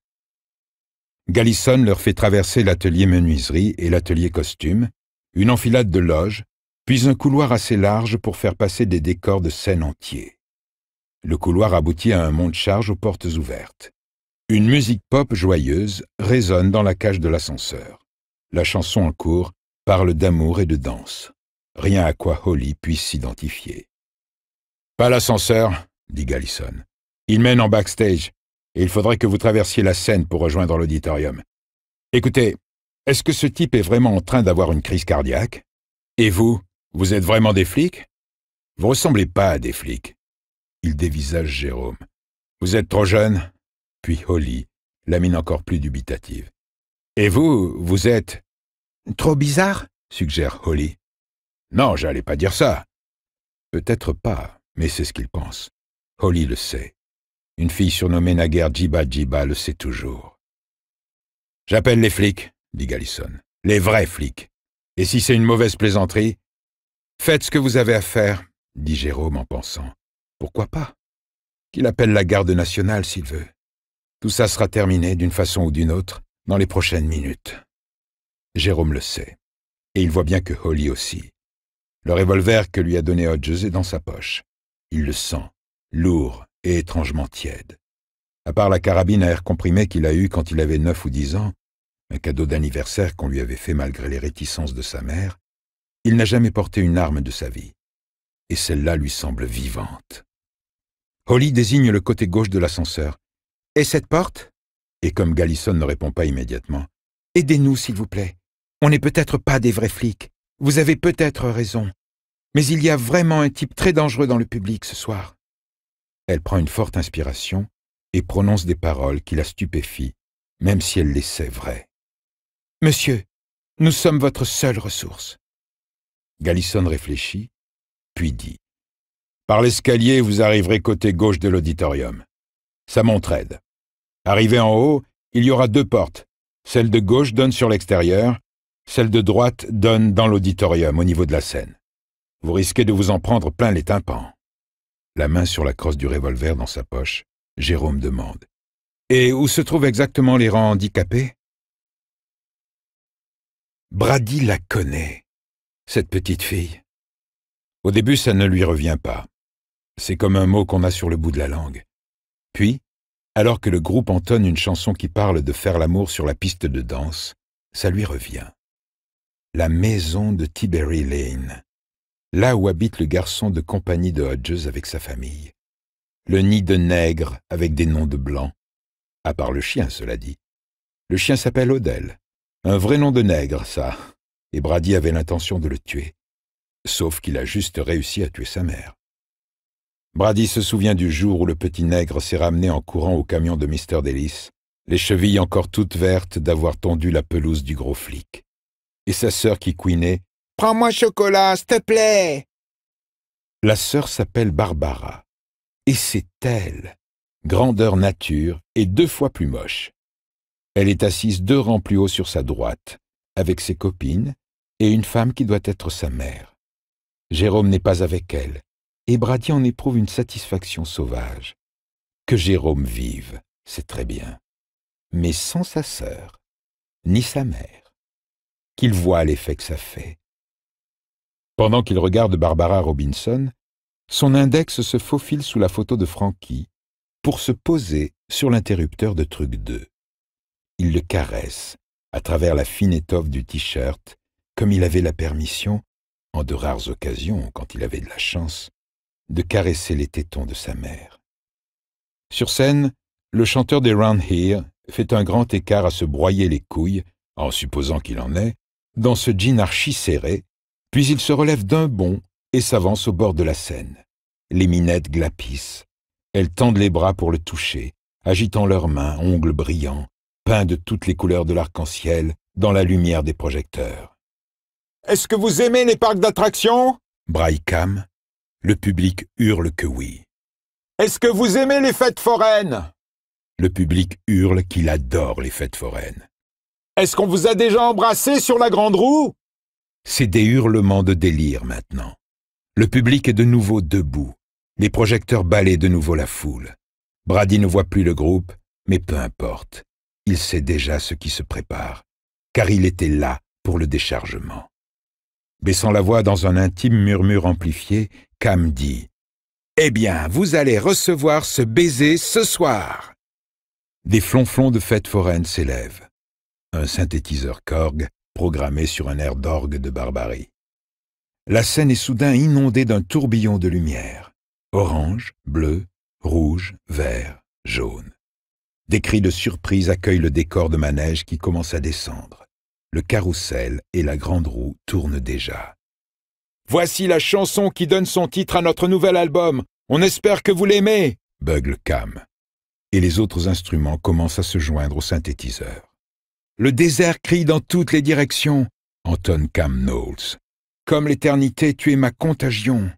Gallison leur fait traverser l'atelier menuiserie et l'atelier costume, une enfilade de loges, puis un couloir assez large pour faire passer des décors de scène entiers. Le couloir aboutit à un monte-charge aux portes ouvertes. Une musique pop joyeuse résonne dans la cage de l'ascenseur. La chanson en cours parle d'amour et de danse. Rien à quoi Holly puisse s'identifier. « Pas l'ascenseur, » dit Gallison. « Il mène en backstage, et il faudrait que vous traversiez la scène pour rejoindre l'auditorium. Écoutez, est-ce que ce type est vraiment en train d'avoir une crise cardiaque? Et vous, vous êtes vraiment des flics? Vous ressemblez pas à des flics. » Il dévisage Jérôme. « Vous êtes trop jeune ?» Puis Holly, la mine encore plus dubitative. « Et vous, vous êtes… » « Trop bizarre ?» suggère Holly. « Non, j'allais pas dire ça. » Peut-être pas, mais c'est ce qu'il pense. Holly le sait. Une fille surnommée naguère Djiba Djiba le sait toujours. « J'appelle les flics, » dit Gallison. « Les vrais flics. Et si c'est une mauvaise plaisanterie, faites ce que vous avez à faire, » dit Jérôme en pensant. « Pourquoi pas? Qu'il appelle la garde nationale s'il veut. Tout ça sera terminé d'une façon ou d'une autre dans les prochaines minutes. » Jérôme le sait, et il voit bien que Holly aussi. Le revolver que lui a donné Hodges est dans sa poche. Il le sent, lourd et étrangement tiède. À part la carabine à air comprimé qu'il a eue quand il avait 9 ou 10 ans, un cadeau d'anniversaire qu'on lui avait fait malgré les réticences de sa mère, il n'a jamais porté une arme de sa vie. Et celle-là lui semble vivante. Holly désigne le côté gauche de l'ascenseur. « Et cette porte ?» Et comme Gallison ne répond pas immédiatement, « Aidez-nous, s'il vous plaît. On n'est peut-être pas des vrais flics. Vous avez peut-être raison. Mais il y a vraiment un type très dangereux dans le public ce soir. » Elle prend une forte inspiration et prononce des paroles qui la stupéfient, même si elle les sait vraies. « Monsieur, nous sommes votre seule ressource. » Gallison réfléchit, puis dit « Par l'escalier, vous arriverez côté gauche de l'auditorium. Ça monte raide. Arrivé en haut, il y aura 2 portes. Celle de gauche donne sur l'extérieur, celle de droite donne dans l'auditorium, au niveau de la scène. Vous risquez de vous en prendre plein les tympans. » La main sur la crosse du revolver dans sa poche, Jérôme demande « Et où se trouvent exactement les rangs handicapés ?» Brady la connaît, cette petite fille. Au début, ça ne lui revient pas. C'est comme un mot qu'on a sur le bout de la langue. Puis, alors que le groupe entonne une chanson qui parle de faire l'amour sur la piste de danse, ça lui revient. La maison de Tillbury Lane, là où habite le garçon de compagnie de Hodges avec sa famille. Le nid de nègres avec des noms de blancs, à part le chien, cela dit. Le chien s'appelle Odell, un vrai nom de nègre, ça, et Brady avait l'intention de le tuer, sauf qu'il a juste réussi à tuer sa mère. Brady se souvient du jour où le petit nègre s'est ramené en courant au camion de Mr. Delis, les chevilles encore toutes vertes d'avoir tondu la pelouse du gros flic. Et sa sœur qui couinait « Prends-moi chocolat, s'il te plaît !» La sœur s'appelle Barbara, et c'est elle, grandeur nature et 2 fois plus moche. Elle est assise 2 rangs plus haut sur sa droite, avec ses copines et une femme qui doit être sa mère. Jérôme n'est pas avec elle, et Brady en éprouve une satisfaction sauvage. Que Jérôme vive, c'est très bien, mais sans sa sœur, ni sa mère. Qu'il voit l'effet que ça fait. Pendant qu'il regarde Barbara Robinson, son index se faufile sous la photo de Frankie pour se poser sur l'interrupteur de truc 2. Il le caresse à travers la fine étoffe du t-shirt, comme il avait la permission, en de rares occasions, quand il avait de la chance, de caresser les tétons de sa mère. Sur scène, le chanteur des Round Here fait un grand écart à se broyer les couilles, en supposant qu'il en est, dans ce jean archi serré, puis il se relève d'un bond et s'avance au bord de la scène. Les minettes glapissent. Elles tendent les bras pour le toucher, agitant leurs mains, ongles brillants, peints de toutes les couleurs de l'arc-en-ciel, dans la lumière des projecteurs. « Est-ce que vous aimez les parcs d'attractions » braille Cam. Le public hurle que oui. « Est-ce que vous aimez les fêtes foraines » Le public hurle qu'il adore les fêtes foraines. « Est-ce qu'on vous a déjà embrassé sur la grande roue » C'est des hurlements de délire maintenant. Le public est de nouveau debout. Les projecteurs balayent de nouveau la foule. Brady ne voit plus le groupe, mais peu importe. Il sait déjà ce qui se prépare, car il était là pour le déchargement. Baissant la voix dans un intime murmure amplifié, Cam dit « Eh bien, vous allez recevoir ce baiser ce soir !» Des flonflons de fête foraine s'élèvent. Un synthétiseur Korg programmé sur un air d'orgue de Barbarie. La scène est soudain inondée d'un tourbillon de lumière. Orange, bleu, rouge, vert, jaune. Des cris de surprise accueillent le décor de manège qui commence à descendre. Le carrousel et la grande roue tournent déjà. « Voici la chanson qui donne son titre à notre nouvel album. On espère que vous l'aimez !» bugle Cam. Et les autres instruments commencent à se joindre au synthétiseur. « Le désert crie dans toutes les directions !» entonne Cam Knowles. « Comme l'éternité, tu es ma contagion !»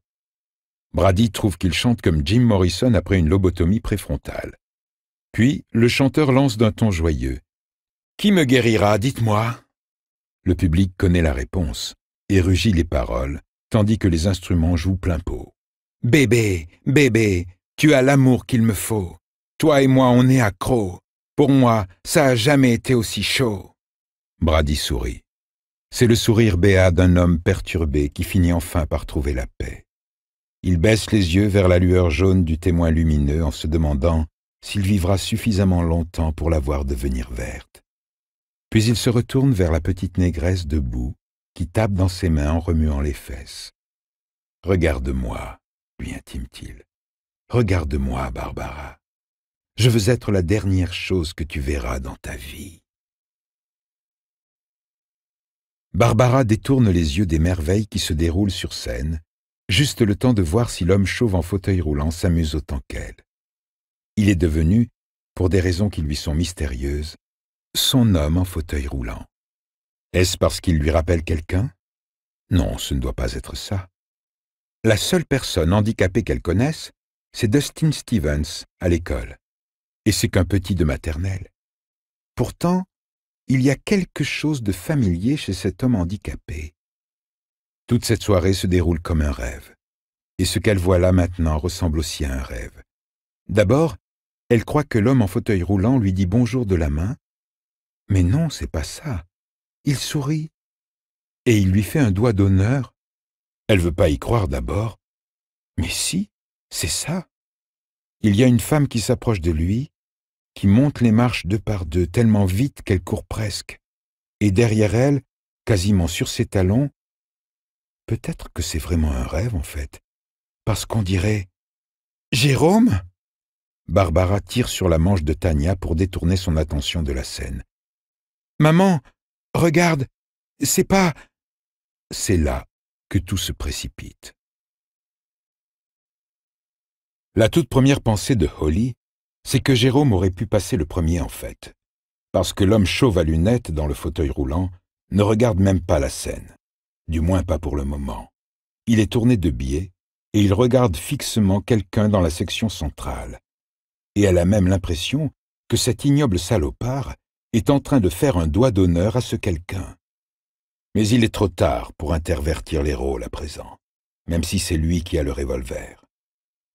Brady trouve qu'il chante comme Jim Morrison après une lobotomie préfrontale. Puis, le chanteur lance d'un ton joyeux. « Qui me guérira, dites-moi » Le public connaît la réponse et rugit les paroles, tandis que les instruments jouent plein pot. « Bébé, bébé, tu as l'amour qu'il me faut. Toi et moi, on est accros. Pour moi, ça a jamais été aussi chaud. » Brady sourit. C'est le sourire béat d'un homme perturbé qui finit enfin par trouver la paix. Il baisse les yeux vers la lueur jaune du témoin lumineux en se demandant s'il vivra suffisamment longtemps pour la voir devenir verte. Puis il se retourne vers la petite négresse debout qui tape dans ses mains en remuant les fesses. « Regarde-moi, » lui intime-t-il. « Regarde-moi, Barbara. Je veux être la dernière chose que tu verras dans ta vie. » Barbara détourne les yeux des merveilles qui se déroulent sur scène, juste le temps de voir si l'homme chauve en fauteuil roulant s'amuse autant qu'elle. Il est devenu, pour des raisons qui lui sont mystérieuses, son homme en fauteuil roulant. Est-ce parce qu'il lui rappelle quelqu'un? Non, ce ne doit pas être ça. La seule personne handicapée qu'elle connaisse, c'est Dustin Stevens à l'école. Et c'est qu'un petit de maternelle. Pourtant, il y a quelque chose de familier chez cet homme handicapé. Toute cette soirée se déroule comme un rêve. Et ce qu'elle voit là maintenant ressemble aussi à un rêve. D'abord, elle croit que l'homme en fauteuil roulant lui dit bonjour de la main. Mais non, c'est pas ça. Il sourit. Et il lui fait un doigt d'honneur. Elle veut pas y croire d'abord. Mais si, c'est ça. Il y a une femme qui s'approche de lui, qui monte les marches deux par deux, tellement vite qu'elle court presque. Et derrière elle, quasiment sur ses talons, peut-être que c'est vraiment un rêve en fait, parce qu'on dirait « Jérôme ?» Barbara tire sur la manche de Tania pour détourner son attention de la scène. « Maman, regarde, c'est pas... » C'est là que tout se précipite. La toute première pensée de Holly, c'est que Jérôme aurait pu passer le premier en fait, parce que l'homme chauve à lunettes dans le fauteuil roulant ne regarde même pas la scène, du moins pas pour le moment. Il est tourné de biais et il regarde fixement quelqu'un dans la section centrale. Et elle a même l'impression que cet ignoble salopard est en train de faire un doigt d'honneur à ce quelqu'un. Mais il est trop tard pour intervertir les rôles à présent, même si c'est lui qui a le revolver.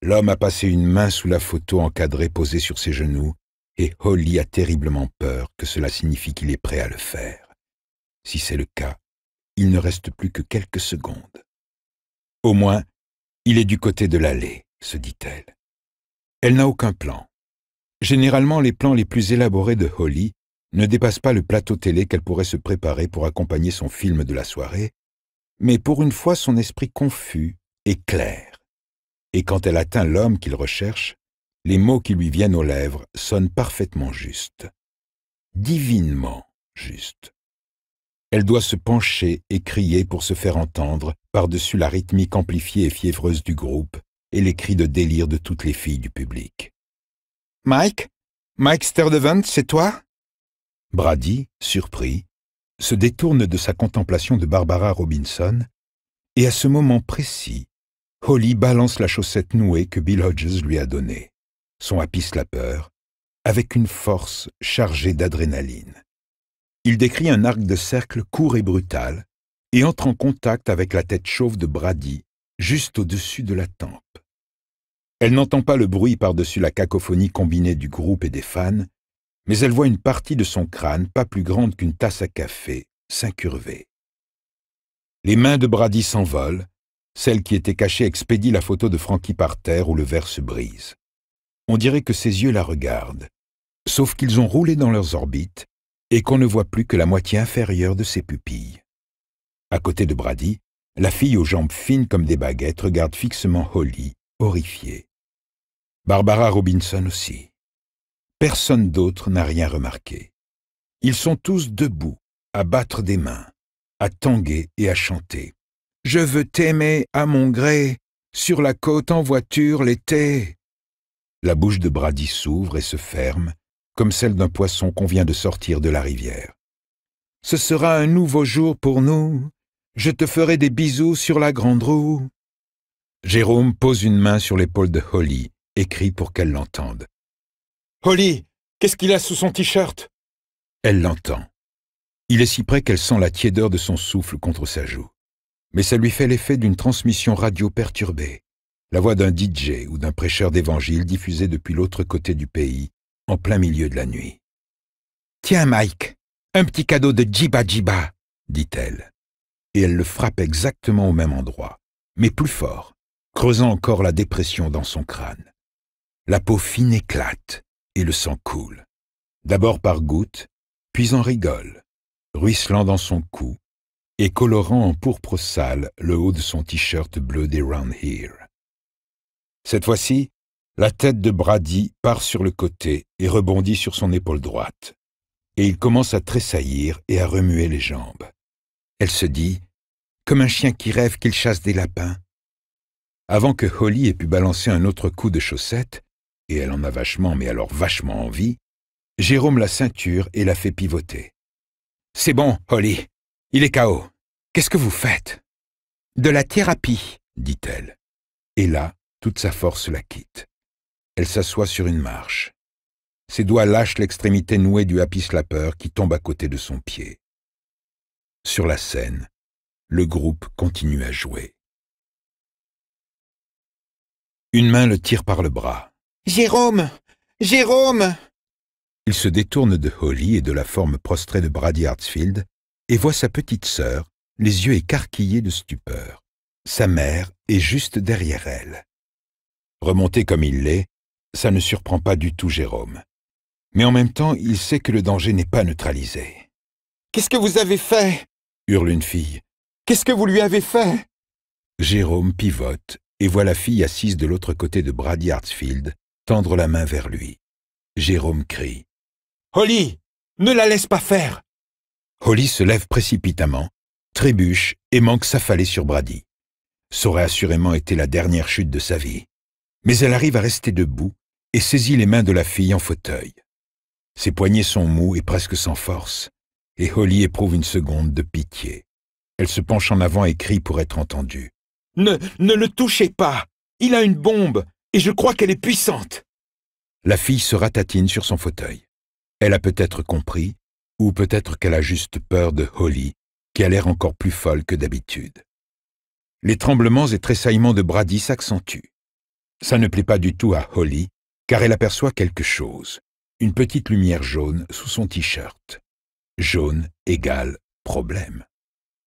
L'homme a passé une main sous la photo encadrée posée sur ses genoux et Holly a terriblement peur que cela signifie qu'il est prêt à le faire. Si c'est le cas, il ne reste plus que quelques secondes. Au moins, il est du côté de l'allée, se dit-elle. Elle n'a aucun plan. Généralement, les plans les plus élaborés de Holly ne dépassent pas le plateau télé qu'elle pourrait se préparer pour accompagner son film de la soirée, mais pour une fois son esprit confus est clair. Et quand elle atteint l'homme qu'il recherche, les mots qui lui viennent aux lèvres sonnent parfaitement justes. Divinement justes. Elle doit se pencher et crier pour se faire entendre par-dessus la rythmique amplifiée et fiévreuse du groupe et les cris de délire de toutes les filles du public. « Mike? Mike Sturdevant, c'est toi ?» Brady, surpris, se détourne de sa contemplation de Barbara Robinson et à ce moment précis, Holly balance la chaussette nouée que Bill Hodges lui a donnée, son happy slapper, avec une force chargée d'adrénaline. Il décrit un arc de cercle court et brutal et entre en contact avec la tête chauve de Brady, juste au-dessus de la tempe. Elle n'entend pas le bruit par-dessus la cacophonie combinée du groupe et des fans, mais elle voit une partie de son crâne, pas plus grande qu'une tasse à café, s'incurver. Les mains de Brady s'envolent, celle qui était cachée expédie la photo de Frankie par terre où le verre se brise. On dirait que ses yeux la regardent, sauf qu'ils ont roulé dans leurs orbites et qu'on ne voit plus que la moitié inférieure de ses pupilles. À côté de Brady, la fille aux jambes fines comme des baguettes regarde fixement Holly, horrifiée. Barbara Robinson aussi. Personne d'autre n'a rien remarqué. Ils sont tous debout, à battre des mains, à tanguer et à chanter. « Je veux t'aimer à mon gré, sur la côte en voiture l'été. » La bouche de Brady s'ouvre et se ferme, comme celle d'un poisson qu'on vient de sortir de la rivière. « Ce sera un nouveau jour pour nous, je te ferai des bisous sur la grande roue. » Jérôme pose une main sur l'épaule de Holly et crie pour qu'elle l'entende. « Holly, qu'est-ce qu'il a sous son t-shirt » Elle l'entend. Il est si près qu'elle sent la tiédeur de son souffle contre sa joue. Mais ça lui fait l'effet d'une transmission radio perturbée, la voix d'un DJ ou d'un prêcheur d'évangile diffusé depuis l'autre côté du pays, en plein milieu de la nuit. « Tiens, Mike, un petit cadeau de Jiba Jiba, » dit-elle. Et elle le frappe exactement au même endroit, mais plus fort, creusant encore la dépression dans son crâne. La peau fine éclate et le sang coule, d'abord par gouttes, puis en rigole, ruisselant dans son cou et colorant en pourpre sale le haut de son t-shirt bleu des Round Here. Cette fois-ci, la tête de Brady part sur le côté et rebondit sur son épaule droite, et il commence à tressaillir et à remuer les jambes. Elle se dit, comme un chien qui rêve qu'il chasse des lapins. Avant que Holly ait pu balancer un autre coup de chaussette, et elle en a vachement, mais alors vachement envie, Jérôme la ceinture et la fait pivoter. « C'est bon, Holly, il est KO. Qu'est-ce que vous faites ?»« De la thérapie, » dit-elle. Et là, toute sa force la quitte. Elle s'assoit sur une marche. Ses doigts lâchent l'extrémité nouée du happy slapper qui tombe à côté de son pied. Sur la scène, le groupe continue à jouer. Une main le tire par le bras. « Jérôme! Jérôme !» Il se détourne de Holly et de la forme prostrée de Brady Hartsfield et voit sa petite sœur, les yeux écarquillés de stupeur. Sa mère est juste derrière elle. Remonté comme il l'est, ça ne surprend pas du tout Jérôme. Mais en même temps, il sait que le danger n'est pas neutralisé. « Qu'est-ce que vous avez fait ?» hurle une fille. « Qu'est-ce que vous lui avez fait ?» Jérôme pivote et voit la fille assise de l'autre côté de Brady Hartsfield tendre la main vers lui. Jérôme crie. « Holly, ne la laisse pas faire !» Holly se lève précipitamment, trébuche et manque s'affaler sur Brady. Ça aurait assurément été la dernière chute de sa vie. Mais elle arrive à rester debout et saisit les mains de la fille en fauteuil. Ses poignets sont mous et presque sans force, et Holly éprouve une seconde de pitié. Elle se penche en avant et crie pour être entendue. « Ne le touchez pas! Il a une bombe, et je crois qu'elle est puissante !» La fille se ratatine sur son fauteuil. Elle a peut-être compris, ou peut-être qu'elle a juste peur de Holly, qui a l'air encore plus folle que d'habitude. Les tremblements et tressaillements de Brady s'accentuent. Ça ne plaît pas du tout à Holly, car elle aperçoit quelque chose, une petite lumière jaune sous son t-shirt. Jaune égale problème.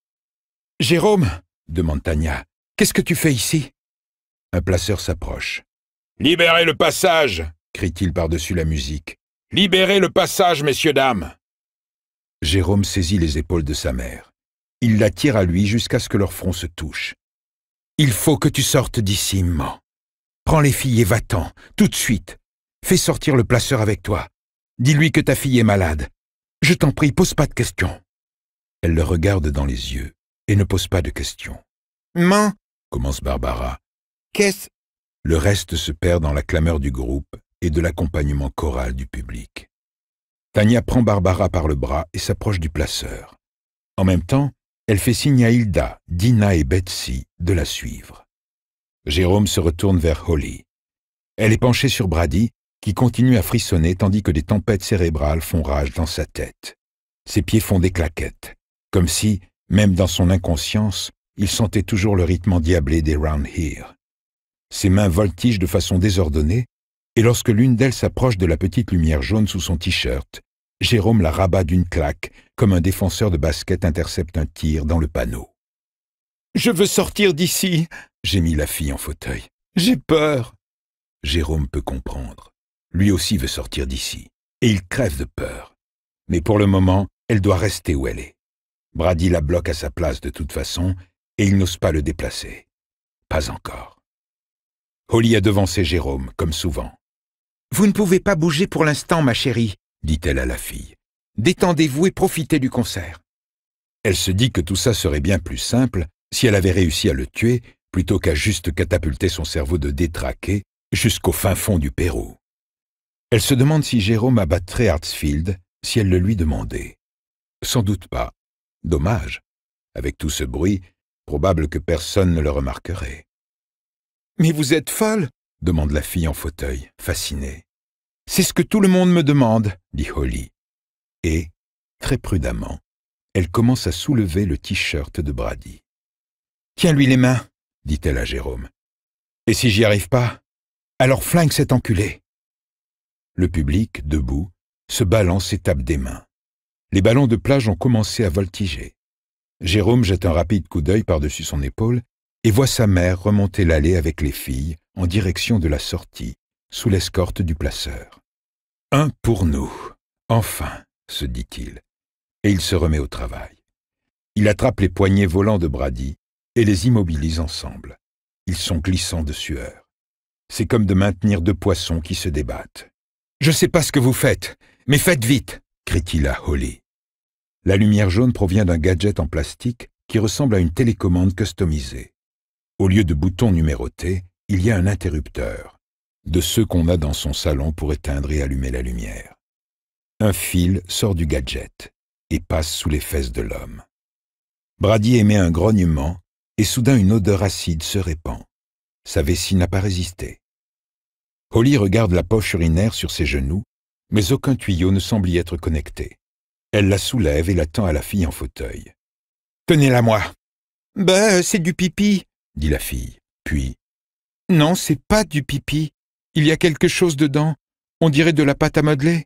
« Jérôme, » demande Tania, « qu'est-ce que tu fais ici ?» Un placeur s'approche. « Libérez le passage !» crie-t-il par-dessus la musique. « Libérez le passage, messieurs, dames !» Jérôme saisit les épaules de sa mère. Il la tire à lui jusqu'à ce que leurs fronts se touchent. « Il faut que tu sortes d'ici, maman. Prends les filles et va-t'en, tout de suite. Fais sortir le placeur avec toi. Dis-lui que ta fille est malade. Je t'en prie, pose pas de questions. » Elle le regarde dans les yeux et ne pose pas de questions. « Maman !» commence Barbara. « Qu'est-ce » Le reste se perd dans la clameur du groupe et de l'accompagnement choral du public. Tania prend Barbara par le bras et s'approche du placeur. En même temps, elle fait signe à Hilda, Dina et Betsy de la suivre. Jérôme se retourne vers Holly. Elle est penchée sur Brady, qui continue à frissonner tandis que des tempêtes cérébrales font rage dans sa tête. Ses pieds font des claquettes, comme si, même dans son inconscience, il sentait toujours le rythme endiablé des Round Here. Ses mains voltigent de façon désordonnée, et lorsque l'une d'elles s'approche de la petite lumière jaune sous son t-shirt, Jérôme la rabat d'une claque, comme un défenseur de basket intercepte un tir dans le panneau. « Je veux sortir d'ici !» gémit la fille en fauteuil. « J'ai peur !» Jérôme peut comprendre. Lui aussi veut sortir d'ici, et il crève de peur. Mais pour le moment, elle doit rester où elle est. Brady la bloque à sa place de toute façon, et il n'ose pas le déplacer. Pas encore. Holly a devancé Jérôme, comme souvent. « Vous ne pouvez pas bouger pour l'instant, ma chérie, » dit-elle à la fille. « Détendez-vous et profitez du concert. » Elle se dit que tout ça serait bien plus simple si elle avait réussi à le tuer plutôt qu'à juste catapulter son cerveau de détraqué jusqu'au fin fond du Pérou. Elle se demande si Jérôme abattrait Hartsfield si elle le lui demandait. Sans doute pas. Dommage. Avec tout ce bruit, probable que personne ne le remarquerait. « Mais vous êtes folle ?» demande la fille en fauteuil, fascinée. « C'est ce que tout le monde me demande, » dit Holly. Et, très prudemment, elle commence à soulever le t-shirt de Brady. « Tiens-lui les mains, » dit-elle à Jérôme. « Et si j'y arrive pas, alors flingue cet enculé. » Le public, debout, se balance et tape des mains. Les ballons de plage ont commencé à voltiger. Jérôme jette un rapide coup d'œil par-dessus son épaule et voit sa mère remonter l'allée avec les filles en direction de la sortie, sous l'escorte du placeur. « Un pour nous, enfin !» se dit-il, et il se remet au travail. Il attrape les poignets volants de Brady et les immobilise ensemble. Ils sont glissants de sueur. C'est comme de maintenir deux poissons qui se débattent. « Je sais pas ce que vous faites, mais faites vite !» crie-t-il à Holly. La lumière jaune provient d'un gadget en plastique qui ressemble à une télécommande customisée. Au lieu de boutons numérotés, il y a un interrupteur, de ceux qu'on a dans son salon pour éteindre et allumer la lumière. Un fil sort du gadget et passe sous les fesses de l'homme. Brady émet un grognement et soudain une odeur acide se répand. Sa vessie n'a pas résisté. Holly regarde la poche urinaire sur ses genoux, mais aucun tuyau ne semble y être connecté. Elle la soulève et la tend à la fille en fauteuil. « Tenez-la moi !»« Ben, c'est du pipi !» dit la fille. Puis, « Non, c'est pas du pipi. Il y a quelque chose dedans. On dirait de la pâte à modeler. »«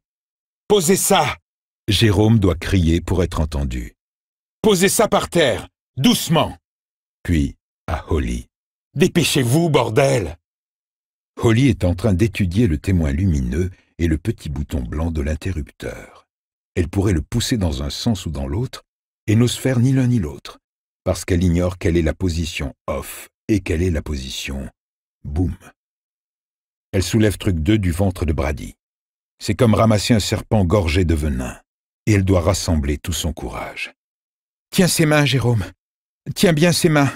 Posez ça !» Jérôme doit crier pour être entendu. « Posez ça par terre, doucement !» Puis, à Holly. « Dépêchez-vous, bordel !» Holly est en train d'étudier le témoin lumineux et le petit bouton blanc de l'interrupteur. Elle pourrait le pousser dans un sens ou dans l'autre et n'ose faire ni l'un ni l'autre, parce qu'elle ignore quelle est la position off et quelle est la position boum. Elle soulève truc 2 du ventre de Brady. C'est comme ramasser un serpent gorgé de venin, et elle doit rassembler tout son courage. « Tiens ses mains, Jérôme. Tiens bien ses mains. »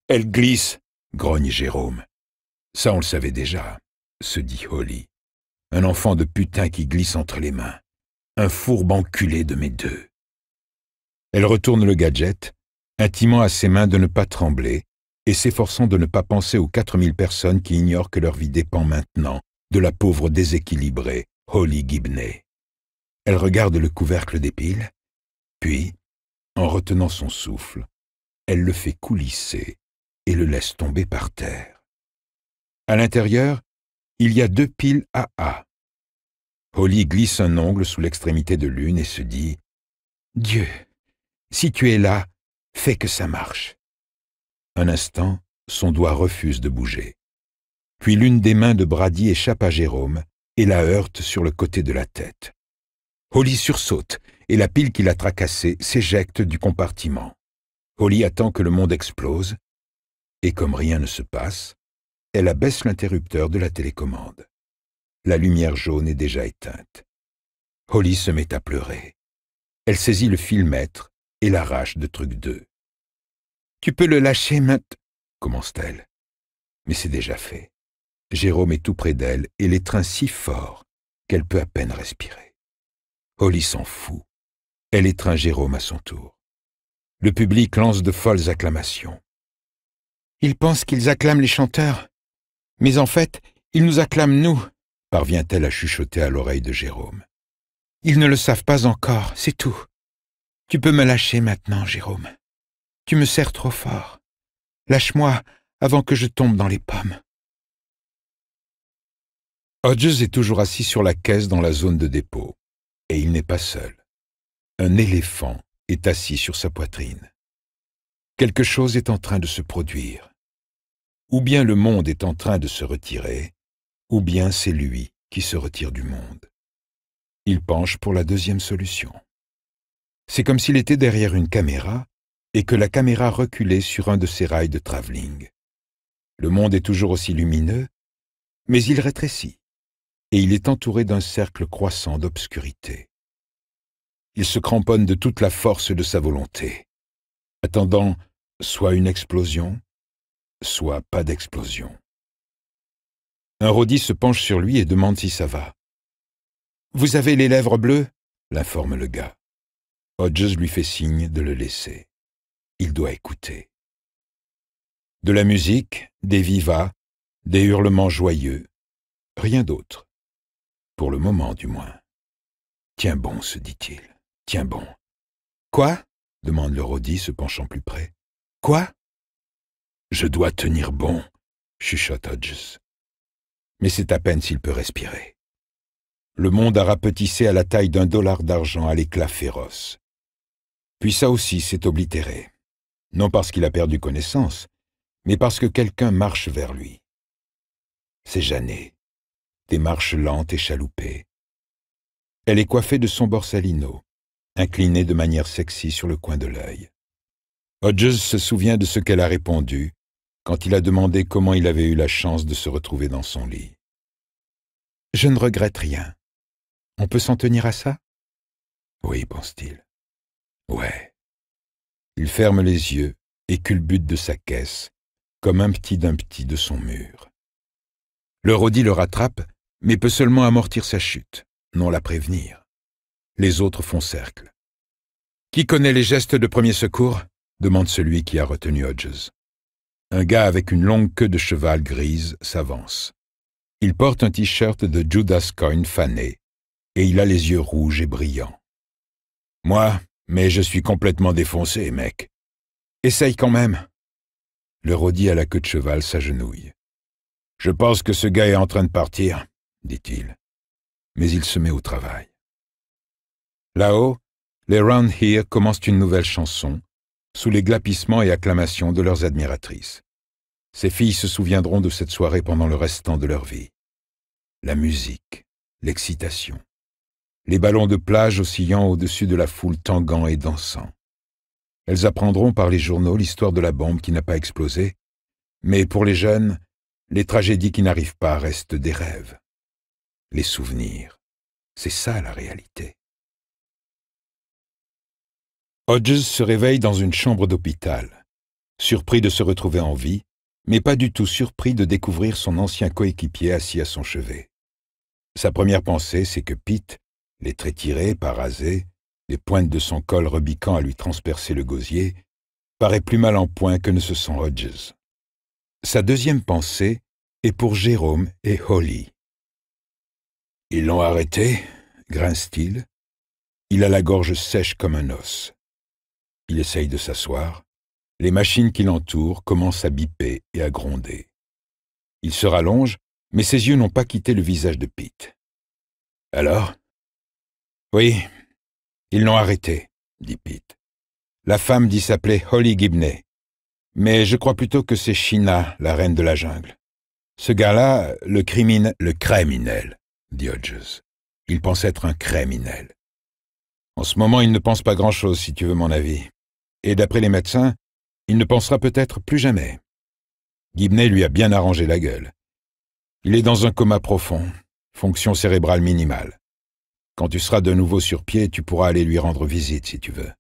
« Elle glisse, » grogne Jérôme. « Ça, on le savait déjà, » se dit Holly. « Un enfant de putain qui glisse entre les mains. Un fourbe enculé de mes deux. » Elle retourne le gadget, intimant à ses mains de ne pas trembler et s'efforçant de ne pas penser aux 4000 personnes qui ignorent que leur vie dépend maintenant de la pauvre déséquilibrée Holly Gibney. Elle regarde le couvercle des piles, puis, en retenant son souffle, elle le fait coulisser et le laisse tomber par terre. À l'intérieur, il y a 2 piles AA. Holly glisse un ongle sous l'extrémité de l'une et se dit « Dieu, si tu es là, fais que ça marche. » Un instant, son doigt refuse de bouger. Puis l'une des mains de Brady échappe à Jérôme et la heurte sur le côté de la tête. Holly sursaute et la pile qui l'a tracassée s'éjecte du compartiment. Holly attend que le monde explose et comme rien ne se passe, elle abaisse l'interrupteur de la télécommande. La lumière jaune est déjà éteinte. Holly se met à pleurer. Elle saisit le filmètre et l'arrache de truc 2. « Tu peux le lâcher maintenant, » commence-t-elle. Mais c'est déjà fait. Jérôme est tout près d'elle et l'étreint si fort qu'elle peut à peine respirer. Holly s'en fout. Elle étreint Jérôme à son tour. Le public lance de folles acclamations. « Ils pensent qu'ils acclament les chanteurs, mais en fait, ils nous acclament nous, » parvient-elle à chuchoter à l'oreille de Jérôme. « Ils ne le savent pas encore, c'est tout. Tu peux me lâcher maintenant, Jérôme. Tu me serres trop fort. Lâche-moi avant que je tombe dans les pommes. » Hodges est toujours assis sur la caisse dans la zone de dépôt. Et il n'est pas seul. Un éléphant est assis sur sa poitrine. Quelque chose est en train de se produire. Ou bien le monde est en train de se retirer, ou bien c'est lui qui se retire du monde. Il penche pour la deuxième solution. C'est comme s'il était derrière une caméra et que la caméra reculait sur un de ses rails de travelling. Le monde est toujours aussi lumineux, mais il rétrécit, et il est entouré d'un cercle croissant d'obscurité. Il se cramponne de toute la force de sa volonté, attendant soit une explosion, soit pas d'explosion. Un roadie se penche sur lui et demande si ça va. « Vous avez les lèvres bleues ?» l'informe le gars. Hodges lui fait signe de le laisser. Il doit écouter. De la musique, des vivas, des hurlements joyeux, rien d'autre. Pour le moment, du moins. « Tiens bon, se dit-il, tiens bon. »« Quoi ?» demande le roadie, se penchant plus près. « Quoi ?»« Je dois tenir bon, » chuchote Hodges. Mais c'est à peine s'il peut respirer. Le monde a rapetissé à la taille d'un dollar d'argent à l'éclat féroce. Puis ça aussi s'est oblitéré. Non parce qu'il a perdu connaissance, mais parce que quelqu'un marche vers lui. C'est Jeannet, des marches lentes et chaloupées. Elle est coiffée de son borsalino, inclinée de manière sexy sur le coin de l'œil. Hodges se souvient de ce qu'elle a répondu quand il a demandé comment il avait eu la chance de se retrouver dans son lit. « Je ne regrette rien. On peut s'en tenir à ça ?»« Oui, pense-t-il. Ouais. » Il ferme les yeux et culbute de sa caisse, comme un petit d'un petit de son mur. Le roadie le rattrape, mais peut seulement amortir sa chute, non la prévenir. Les autres font cercle. « Qui connaît les gestes de premier secours ?» demande celui qui a retenu Hodges. Un gars avec une longue queue de cheval grise s'avance. Il porte un t-shirt de Judas Coin fané, et il a les yeux rouges et brillants. « Moi, mais je suis complètement défoncé, mec. »« Essaye quand même. » Le roadie à la queue de cheval s'agenouille. « Je pense que ce gars est en train de partir, » dit-il. Mais il se met au travail. Là-haut, les Round Here commencent une nouvelle chanson, sous les glapissements et acclamations de leurs admiratrices. Ces filles se souviendront de cette soirée pendant le restant de leur vie. La musique, l'excitation, les ballons de plage oscillant au-dessus de la foule tanguant et dansant. Elles apprendront par les journaux l'histoire de la bombe qui n'a pas explosé, mais pour les jeunes, les tragédies qui n'arrivent pas restent des rêves. Les souvenirs, c'est ça la réalité. Hodges se réveille dans une chambre d'hôpital, surpris de se retrouver en vie, mais pas du tout surpris de découvrir son ancien coéquipier assis à son chevet. Sa première pensée, c'est que Pete, les traits tirés, pas rasés, les pointes de son col rebiquant à lui transpercer le gosier, paraît plus mal en point que ne se sent Hodges. Sa deuxième pensée est pour Jérôme et Holly. « Ils l'ont arrêté ?» grince-t-il. Il a la gorge sèche comme un os. Il essaye de s'asseoir. Les machines qui l'entourent commencent à biper et à gronder. Il se rallonge, mais ses yeux n'ont pas quitté le visage de Pete. « Alors ?»« Oui, ils l'ont arrêté, » dit Pete. « La femme dit s'appeler Holly Gibney, mais je crois plutôt que c'est Sheena, la reine de la jungle. Ce gars-là, le criminel, dit Hodges. Il pense être un criminel. En ce moment, il ne pense pas grand-chose, si tu veux mon avis. Et d'après les médecins, il ne pensera peut-être plus jamais. Gibney lui a bien arrangé la gueule. Il est dans un coma profond, fonction cérébrale minimale. Quand tu seras de nouveau sur pied, tu pourras aller lui rendre visite si tu veux.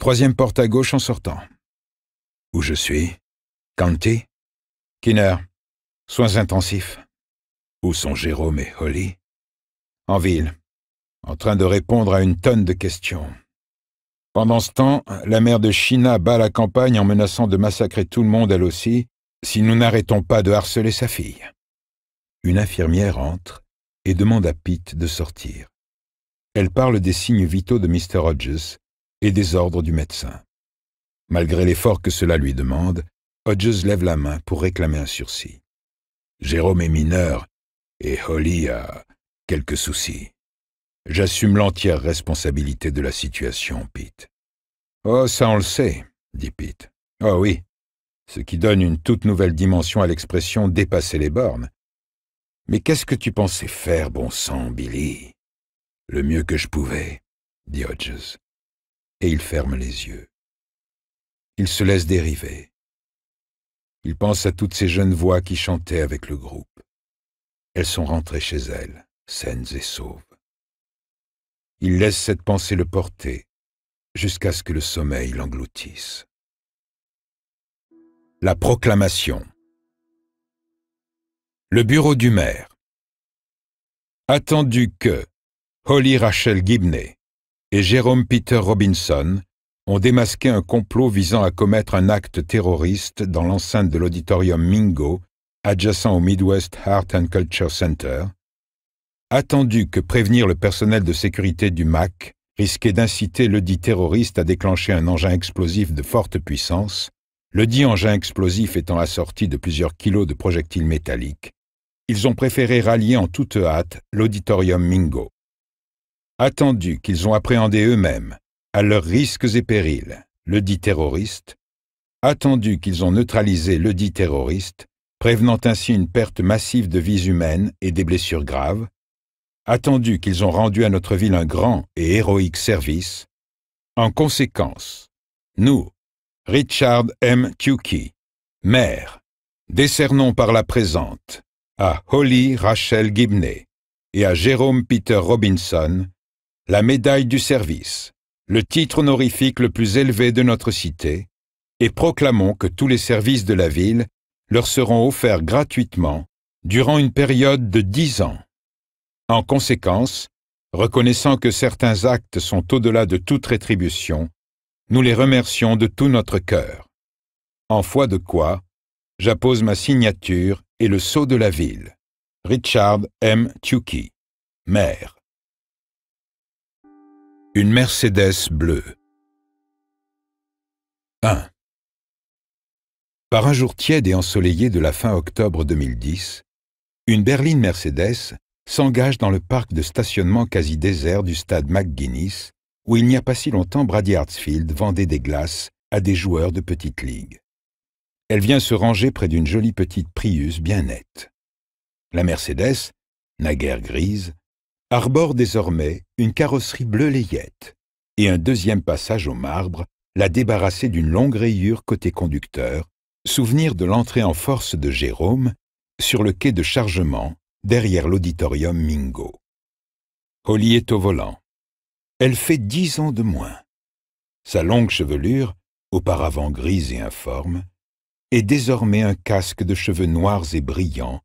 Troisième porte à gauche en sortant. Où je suis? County? Kinner. Soins intensifs. Où sont Jérôme et Holly? En ville, en train de répondre à une tonne de questions. Pendant ce temps, la mère de Sheena bat la campagne en menaçant de massacrer tout le monde elle aussi, si nous n'arrêtons pas de harceler sa fille. Une infirmière entre et demande à Pete de sortir. Elle parle des signes vitaux de Mr. Hodges et des ordres du médecin. Malgré l'effort que cela lui demande, Hodges lève la main pour réclamer un sursis. Jérôme est mineur et Holly a quelques soucis. J'assume l'entière responsabilité de la situation, Pete. Oh, ça on le sait, dit Pete. Oh oui, ce qui donne une toute nouvelle dimension à l'expression « dépasser les bornes ». Mais qu'est-ce que tu pensais faire, bon sang, Billy? Le mieux que je pouvais, dit Hodges. Et il ferme les yeux. Il se laisse dériver. Il pense à toutes ces jeunes voix qui chantaient avec le groupe. Elles sont rentrées chez elles, saines et sauves. Il laisse cette pensée le porter, jusqu'à ce que le sommeil l'engloutisse. La proclamation. Le bureau du maire. Attendu que Holly Rachel Gibney et Jérôme Peter Robinson ont démasqué un complot visant à commettre un acte terroriste dans l'enceinte de l'auditorium Mingo, adjacent au Midwest Art and Culture Center, attendu que prévenir le personnel de sécurité du MAC risquait d'inciter ledit terroriste à déclencher un engin explosif de forte puissance, ledit engin explosif étant assorti de plusieurs kilos de projectiles métalliques, ils ont préféré rallier en toute hâte l'auditorium Mingo. Attendu qu'ils ont appréhendé eux-mêmes, à leurs risques et périls, ledit terroriste, attendu qu'ils ont neutralisé ledit terroriste, prévenant ainsi une perte massive de vies humaines et des blessures graves, attendu qu'ils ont rendu à notre ville un grand et héroïque service, en conséquence, nous, Richard M. Tukey, maire, décernons par la présente à Holly Rachel Gibney et à Jérôme Peter Robinson la médaille du service, le titre honorifique le plus élevé de notre cité, et proclamons que tous les services de la ville leur seront offerts gratuitement durant une période de 10 ans. En conséquence, reconnaissant que certains actes sont au-delà de toute rétribution, nous les remercions de tout notre cœur. En foi de quoi, j'appose ma signature et le sceau de la ville. Richard M. Tukey, maire. Une Mercedes bleue. 1. Par un jour tiède et ensoleillé de la fin octobre 2010, une berline Mercedes s'engage dans le parc de stationnement quasi désert du stade McGuinness, où il n'y a pas si longtemps Brady Hartsfield vendait des glaces à des joueurs de petite ligue. Elle vient se ranger près d'une jolie petite Prius bien nette. La Mercedes, naguère grise, arbore désormais une carrosserie bleu layette et un deuxième passage au marbre l'a débarrassé d'une longue rayure côté conducteur, souvenir de l'entrée en force de Jérôme sur le quai de chargement derrière l'auditorium Mingo. Holly est au volant. Elle fait 10 ans de moins. Sa longue chevelure, auparavant grise et informe, est désormais un casque de cheveux noirs et brillants,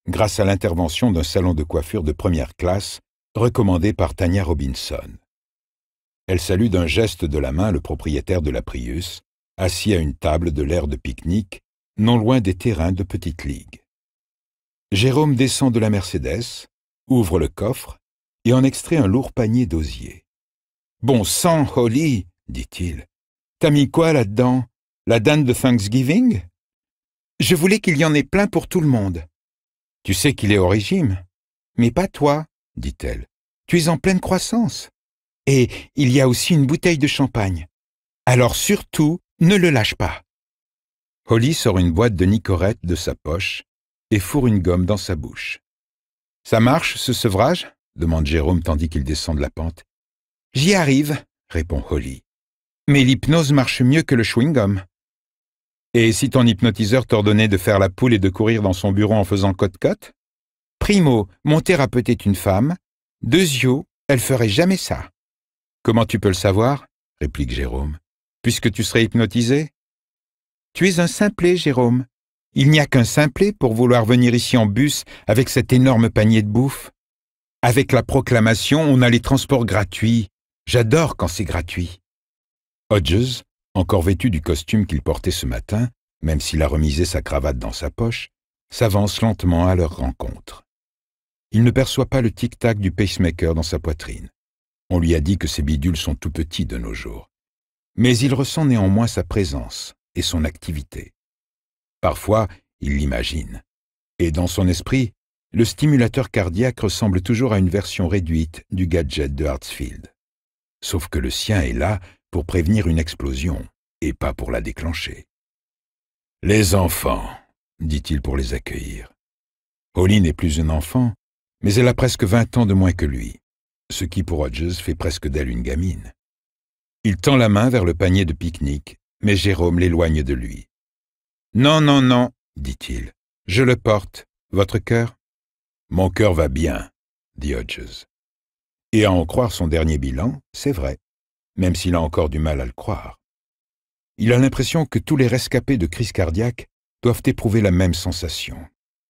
grâce à l'intervention d'un salon de coiffure de première classe recommandé par Tanya Robinson. Elle salue d'un geste de la main le propriétaire de la Prius, assis à une table de l'air de pique-nique, non loin des terrains de petite ligue. Jérôme descend de la Mercedes, ouvre le coffre et en extrait un lourd panier d'osier. « Bon sang, Holly, dit-il, t'as mis quoi là-dedans? La dinde de Thanksgiving? Je voulais qu'il y en ait plein pour tout le monde. Tu sais qu'il est au régime? Mais pas toi, dit-elle. Tu es en pleine croissance. Et il y a aussi une bouteille de champagne. Alors surtout, ne le lâche pas. » Holly sort une boîte de Nicorette de sa poche et fourre une gomme dans sa bouche. « Ça marche, ce sevrage ?» demande Jérôme tandis qu'il descend de la pente. « J'y arrive, » répond Holly. « Mais l'hypnose marche mieux que le chewing-gum. » « Et si ton hypnotiseur t'ordonnait de faire la poule et de courir dans son bureau en faisant côte-côte? Primo, mon thérapeute est une femme. Deuxio, elle ferait jamais ça. »« Comment tu peux le savoir ?» réplique Jérôme. puisque tu serais hypnotisé? Tu es un simplet, Jérôme. Il n'y a qu'un simplet pour vouloir venir ici en bus avec cet énorme panier de bouffe. Avec la proclamation, on a les transports gratuits. J'adore quand c'est gratuit. Hodges, encore vêtu du costume qu'il portait ce matin, même s'il a remisé sa cravate dans sa poche, s'avance lentement à leur rencontre. Il ne perçoit pas le tic-tac du pacemaker dans sa poitrine. On lui a dit que ces bidules sont tout petits de nos jours. Mais il ressent néanmoins sa présence et son activité. Parfois, il l'imagine. Et dans son esprit, le stimulateur cardiaque ressemble toujours à une version réduite du gadget de Hartsfield. Sauf que le sien est là pour prévenir une explosion, et pas pour la déclencher. « Les enfants », dit-il pour les accueillir. Holly n'est plus une enfant, mais elle a presque 20 ans de moins que lui, ce qui pour Hodges fait presque d'elle une gamine. Il tend la main vers le panier de pique-nique, mais Jérôme l'éloigne de lui. « Non, non, non, dit-il. Je le porte. Votre cœur ?»« Mon cœur va bien, » dit Hodges. Et à en croire son dernier bilan, c'est vrai, même s'il a encore du mal à le croire. Il a l'impression que tous les rescapés de crise cardiaque doivent éprouver la même sensation.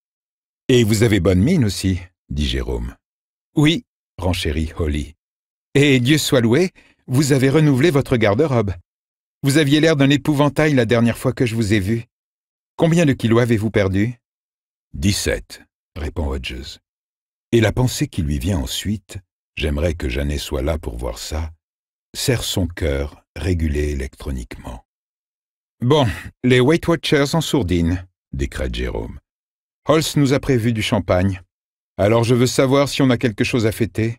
« Et vous avez bonne mine aussi, » dit Jérôme. « Oui, » renchérit Holly. « Et Dieu soit loué, vous avez renouvelé votre garde-robe. Vous aviez l'air d'un épouvantail la dernière fois que je vous ai vu. Combien de kilos avez-vous perdu ?»« 17, » répond Hodges. Et la pensée qui lui vient ensuite, j'aimerais que Jeannet soit là pour voir ça, serre son cœur régulé électroniquement. « Bon, les Weight Watchers en sourdine, » décrète Jérôme. « Holst nous a prévu du champagne. Alors je veux savoir si on a quelque chose à fêter.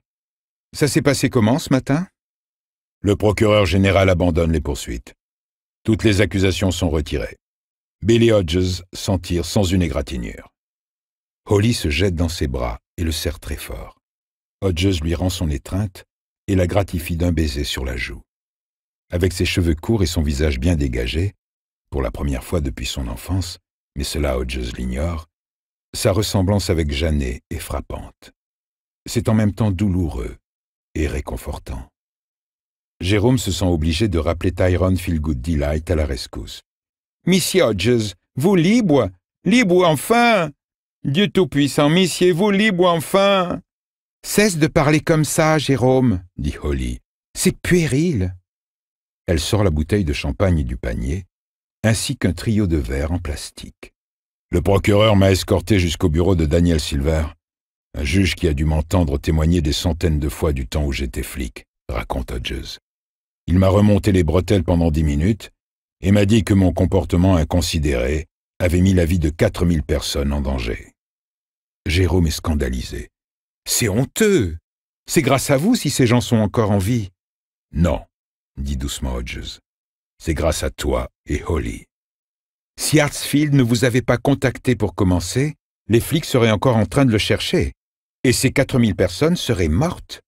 Ça s'est passé comment ce matin ?» Le procureur général abandonne les poursuites. Toutes les accusations sont retirées. Billy Hodges s'en tire sans une égratignure. Holly se jette dans ses bras et le serre très fort. Hodges lui rend son étreinte et la gratifie d'un baiser sur la joue. Avec ses cheveux courts et son visage bien dégagé, pour la première fois depuis son enfance, mais cela Hodges l'ignore, sa ressemblance avec Jeannet est frappante. C'est en même temps douloureux et réconfortant. Jérôme se sent obligé de rappeler Tyrone Feelgood Delight à la rescousse. « Monsieur Hodges, vous libre, libre enfin! Dieu Tout-Puissant, monsieur, vous libre enfin! »« Cesse de parler comme ça, Jérôme, » dit Holly. « C'est puéril. » Elle sort la bouteille de champagne du panier, ainsi qu'un trio de verres en plastique. « Le procureur m'a escorté jusqu'au bureau de Daniel Silver, un juge qui a dû m'entendre témoigner des centaines de fois du temps où j'étais flic, » raconte Hodges. « Il m'a remonté les bretelles pendant 10 minutes et m'a dit que mon comportement inconsidéré avait mis la vie de 4000 personnes en danger. » Jérôme est scandalisé. « C'est honteux! C'est grâce à vous si ces gens sont encore en vie. »« Non, » dit doucement Hodges. « C'est grâce à toi et Holly. Si Hartsfield ne vous avait pas contacté pour commencer, les flics seraient encore en train de le chercher, et ces 4000 personnes seraient mortes. »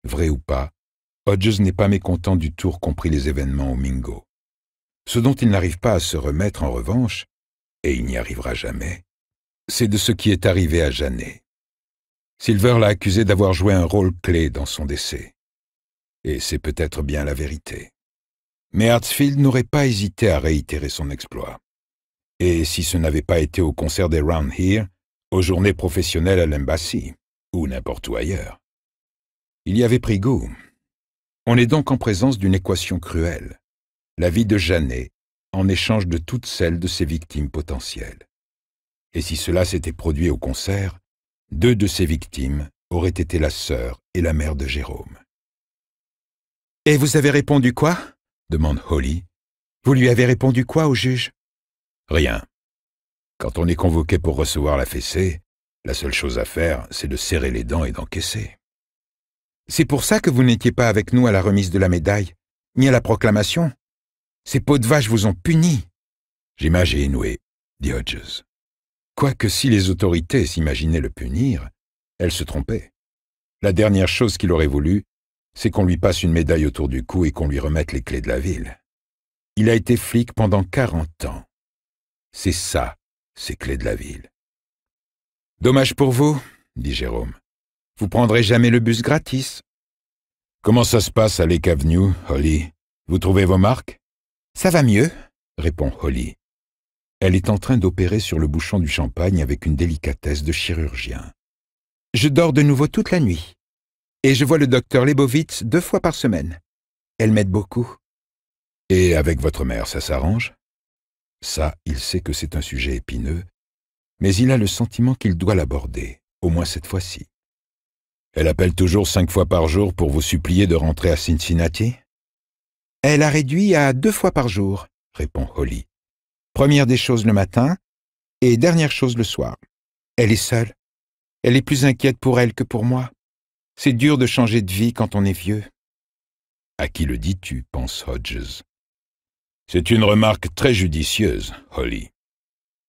Vrai ou pas, Hodges n'est pas mécontent du tour qu'ont pris les événements au Mingo. Ce dont il n'arrive pas à se remettre en revanche, et il n'y arrivera jamais, c'est de ce qui est arrivé à Jeannet. Silver l'a accusé d'avoir joué un rôle clé dans son décès. Et c'est peut-être bien la vérité. Mais Hartsfield n'aurait pas hésité à réitérer son exploit. Et si ce n'avait pas été au concert des Round Here, aux journées professionnelles à l'Embassy, ou n'importe où ailleurs. Il y avait pris goût. On est donc en présence d'une équation cruelle. La vie de Jeannet en échange de toutes celles de ses victimes potentielles. Et si cela s'était produit au concert, 2 de ses victimes auraient été la sœur et la mère de Jérôme. « Et vous avez répondu quoi ?» demande Holly. « Vous lui avez répondu quoi au juge ?»« Rien. Quand on est convoqué pour recevoir la fessée, la seule chose à faire, c'est de serrer les dents et d'encaisser. »« C'est pour ça que vous n'étiez pas avec nous à la remise de la médaille, ni à la proclamation. Ces peaux de vache vous ont puni. »« J'imagine, oui, » dit Hodges. Quoique si les autorités s'imaginaient le punir, elles se trompaient. La dernière chose qu'il aurait voulu, c'est qu'on lui passe une médaille autour du cou et qu'on lui remette les clés de la ville. Il a été flic pendant 40 ans. C'est ça, ces clés de la ville. « Dommage pour vous, » dit Jérôme. « Vous prendrez jamais le bus gratis. »« Comment ça se passe à Lake Avenue, Holly? Vous trouvez vos marques ?» Ça va mieux, répond Holly. Elle est en train d'opérer sur le bouchon du champagne avec une délicatesse de chirurgien. Je dors de nouveau toute la nuit. Et je vois le docteur Leibowitz 2 fois par semaine. Elle m'aide beaucoup. Et avec votre mère, ça s'arrange? Ça, il sait que c'est un sujet épineux, mais il a le sentiment qu'il doit l'aborder, au moins cette fois-ci. Elle appelle toujours 5 fois par jour pour vous supplier de rentrer à Cincinnati? Elle a réduit à 2 fois par jour, répond Holly. Première des choses le matin et dernière chose le soir. Elle est seule. Elle est plus inquiète pour elle que pour moi. C'est dur de changer de vie quand on est vieux. À qui le dis-tu, pense Hodges. C'est une remarque très judicieuse, Holly.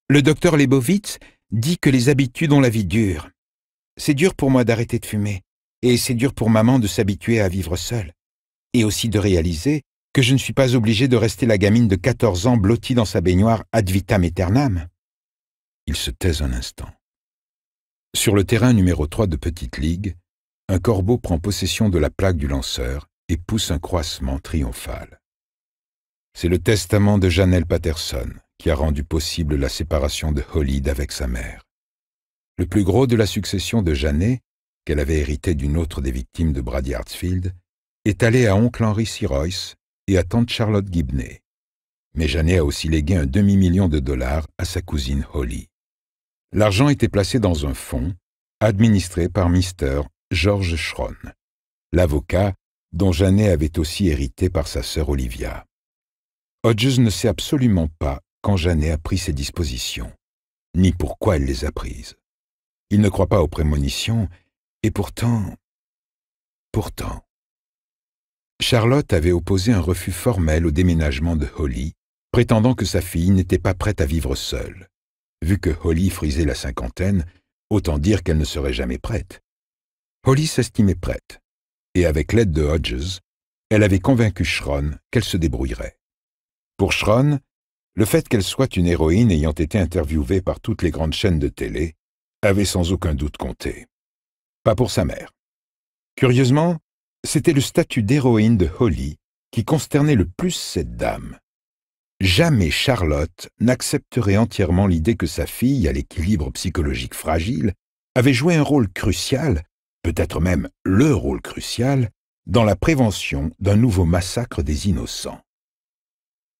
Le docteur Leibowitz dit que les habitudes ont la vie dure. C'est dur pour moi d'arrêter de fumer, et c'est dur pour maman de s'habituer à vivre seule, et aussi de réaliser que je ne suis pas obligé de rester la gamine de 14 ans blottie dans sa baignoire ad vitam aeternam. Il se taise un instant. Sur le terrain numéro 3 de Petite Ligue, un corbeau prend possession de la plaque du lanceur et pousse un croassement triomphal. C'est le testament de Janelle Patterson qui a rendu possible la séparation de Holly d'avec sa mère. Le plus gros de la succession de Janet, qu'elle avait hérité d'une autre des victimes de Brady Hartsfield, est allé à oncle Henry C. Royce et à tante Charlotte Gibney. Mais Janet a aussi légué un demi-million de dollars à sa cousine Holly. L'argent était placé dans un fonds administré par Mr. George Schron, l'avocat dont Janet avait aussi hérité par sa sœur Olivia. Hodges ne sait absolument pas quand Janet a pris ses dispositions, ni pourquoi elle les a prises. Il ne croit pas aux prémonitions, et pourtant... Charlotte avait opposé un refus formel au déménagement de Holly, prétendant que sa fille n'était pas prête à vivre seule. Vu que Holly frisait la 50aine, autant dire qu'elle ne serait jamais prête. Holly s'estimait prête, et avec l'aide de Hodges, elle avait convaincu Schron qu'elle se débrouillerait. Pour Schron, le fait qu'elle soit une héroïne ayant été interviewée par toutes les grandes chaînes de télé avait sans aucun doute compté. Pas pour sa mère. Curieusement, c'était le statut d'héroïne de Holly qui consternait le plus cette dame. Jamais Charlotte n'accepterait entièrement l'idée que sa fille, à l'équilibre psychologique fragile, avait joué un rôle crucial, peut-être même le rôle crucial, dans la prévention d'un nouveau massacre des innocents.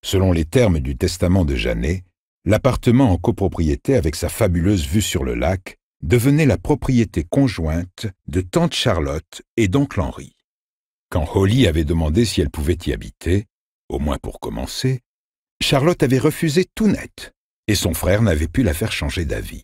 Selon les termes du testament de Janet, l'appartement en copropriété avec sa fabuleuse vue sur le lac devenait la propriété conjointe de tante Charlotte et d'oncle Henry. Quand Holly avait demandé si elle pouvait y habiter, au moins pour commencer, Charlotte avait refusé tout net, et son frère n'avait pu la faire changer d'avis.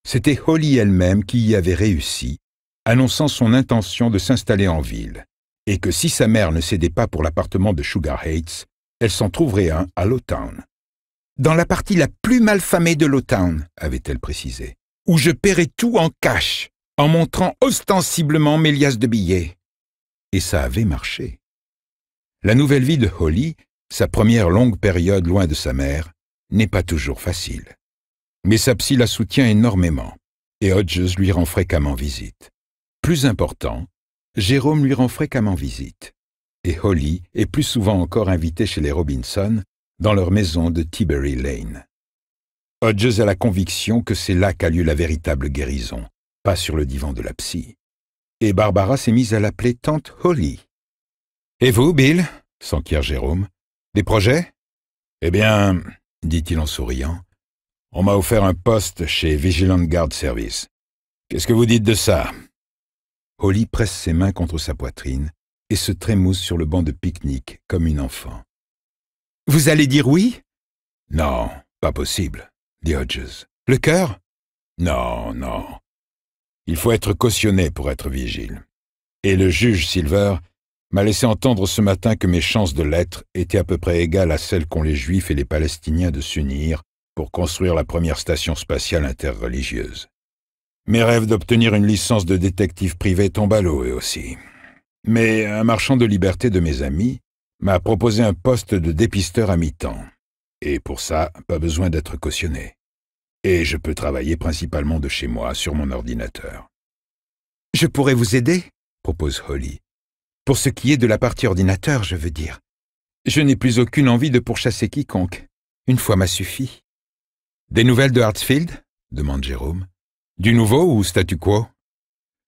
C'était Holly elle-même qui y avait réussi, annonçant son intention de s'installer en ville, et que si sa mère ne cédait pas pour l'appartement de Sugar Heights, elle s'en trouverait un à Lowtown. « Dans la partie la plus malfamée de Lowtown, » avait-elle précisé, « où je paierai tout en cash, en montrant ostensiblement mes liasses de billets. » Et ça avait marché. La nouvelle vie de Holly, sa première longue période loin de sa mère, n'est pas toujours facile. Mais sa psy la soutient énormément, et Hodges lui rend fréquemment visite. Plus important, Jérôme lui rend fréquemment visite, et Holly est plus souvent encore invitée chez les Robinson, dans leur maison de Tillbury Lane. Hodges a la conviction que c'est là qu'a lieu la véritable guérison, pas sur le divan de la psy. Et Barbara s'est mise à l'appeler tante Holly. « Et vous, Bill ?» s'enquiert Jérôme. « Des projets ?»« Eh bien, dit-il en souriant, on m'a offert un poste chez Vigilant Guard Service. Qu'est-ce que vous dites de ça ?» Holly presse ses mains contre sa poitrine et se trémousse sur le banc de pique-nique comme une enfant. « Vous allez dire oui ?»« Non, pas possible, » dit Hodges. « Le cœur ?»« Non, non. Il faut être cautionné pour être vigile. Et le juge Silver m'a laissé entendre ce matin que mes chances de l'être étaient à peu près égales à celles qu'ont les Juifs et les Palestiniens de s'unir pour construire la première station spatiale interreligieuse. Mes rêves d'obtenir une licence de détective privé tombent à l'eau, eux aussi. Mais un marchand de liberté de mes amis m'a proposé un poste de dépisteur à mi-temps. Et pour ça, pas besoin d'être cautionné. Et je peux travailler principalement de chez moi sur mon ordinateur. « Je pourrais vous aider ?» propose Holly. « Pour ce qui est de la partie ordinateur, je veux dire. Je n'ai plus aucune envie de pourchasser quiconque. Une fois m'a suffi. Des nouvelles de Hartsfield? Demande Jérôme. Du nouveau ou statu quo?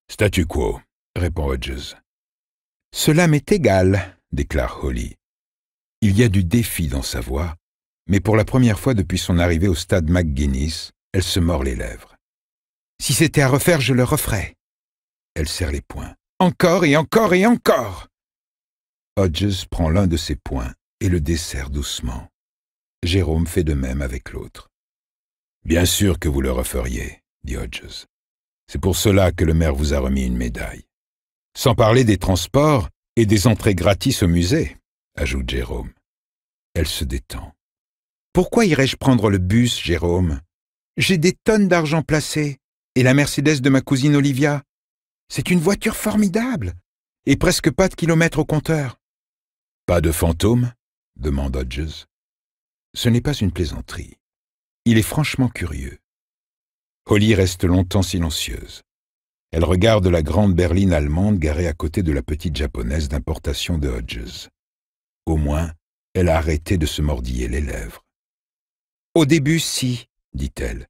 Statu quo, répond Hodges. Cela m'est égal, déclare Holly. Il y a du défi dans sa voix, mais pour la première fois depuis son arrivée au stade McGuinness, elle se mord les lèvres. Si c'était à refaire, je le referais. Elle serre les poings. Encore et encore et encore! Hodges prend l'un de ses poings et le desserre doucement. Jérôme fait de même avec l'autre. Bien sûr que vous le referiez, dit Hodges. C'est pour cela que le maire vous a remis une médaille. Sans parler des transports et des entrées gratis au musée, ajoute Jérôme. Elle se détend. Pourquoi irais-je prendre le bus, Jérôme? J'ai des tonnes d'argent placé, et la Mercedes de ma cousine Olivia. C'est une voiture formidable, et presque pas de kilomètres au compteur. Pas de fantôme? Demande Hodges. Ce n'est pas une plaisanterie. Il est franchement curieux. Holly reste longtemps silencieuse. Elle regarde la grande berline allemande garée à côté de la petite japonaise d'importation de Hodges. Au moins, elle a arrêté de se mordiller les lèvres. « Au début, si, dit-elle,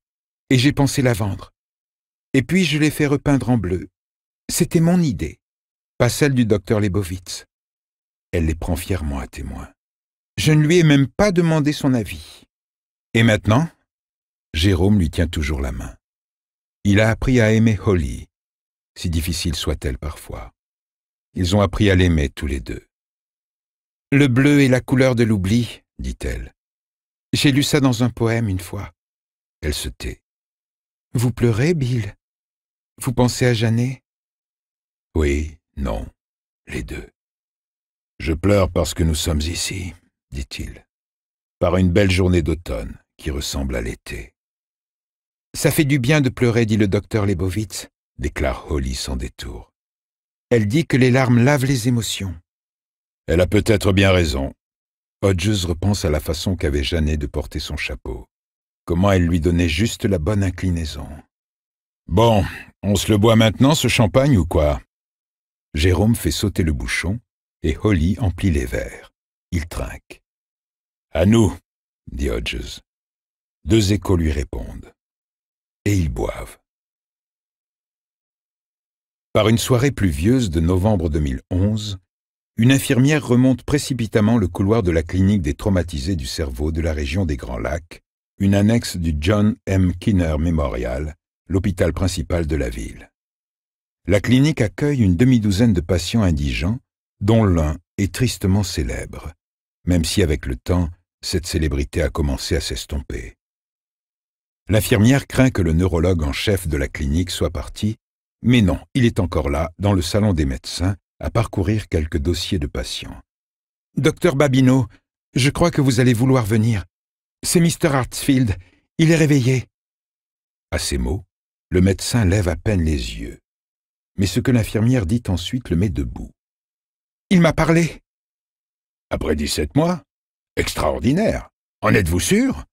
et j'ai pensé la vendre. Et puis je l'ai fait repeindre en bleu. C'était mon idée, pas celle du docteur Leibowitz. » Elle les prend fièrement à témoin. Je ne lui ai même pas demandé son avis. Et maintenant? Jérôme lui tient toujours la main. Il a appris à aimer Holly, si difficile soit-elle parfois. Ils ont appris à l'aimer tous les deux. Le bleu est la couleur de l'oubli, dit-elle. J'ai lu ça dans un poème une fois. Elle se tait. Vous pleurez, Bill? Vous pensez à Jeannet? Oui, non, les deux. Je pleure parce que nous sommes ici, dit-il, par une belle journée d'automne qui ressemble à l'été. Ça fait du bien de pleurer, dit le docteur Leibowitz, déclare Holly sans détour. Elle dit que les larmes lavent les émotions. Elle a peut-être bien raison. Hodges repense à la façon qu'avait Jeannet de porter son chapeau. Comment elle lui donnait juste la bonne inclinaison. Bon, on se le boit maintenant, ce champagne, ou quoi? Jérôme fait sauter le bouchon et Holly emplit les verres. Il trinque. À nous, dit Hodges. 2 échos lui répondent. Et ils boivent. Par une soirée pluvieuse de novembre 2011, une infirmière remonte précipitamment le couloir de la clinique des traumatisés du cerveau de la région des Grands Lacs, une annexe du John M. Kinner Memorial, l'hôpital principal de la ville. La clinique accueille une demi-douzaine de patients indigents, dont l'un est tristement célèbre, même si avec le temps, cette célébrité a commencé à s'estomper. L'infirmière craint que le neurologue en chef de la clinique soit parti, mais non, il est encore là, dans le salon des médecins, à parcourir quelques dossiers de patients. « Docteur Babineau, je crois que vous allez vouloir venir. C'est Mr. Hartsfield, il est réveillé. » À ces mots, le médecin lève à peine les yeux. Mais ce que l'infirmière dit ensuite le met debout. « Il m'a parlé. » « Après 17 mois? Extraordinaire. En êtes-vous sûr? »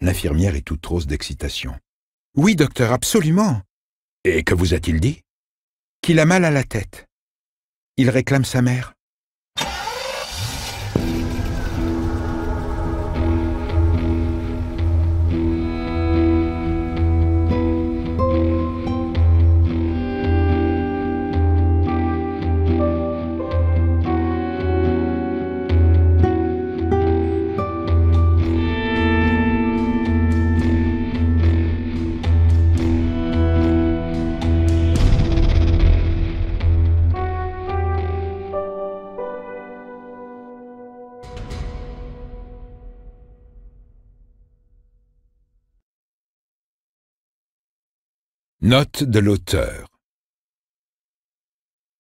L'infirmière est toute rose d'excitation. « Oui, docteur, absolument. » « Et que vous a-t-il dit? » Qu'il a mal à la tête. Il réclame sa mère. Note de l'auteur.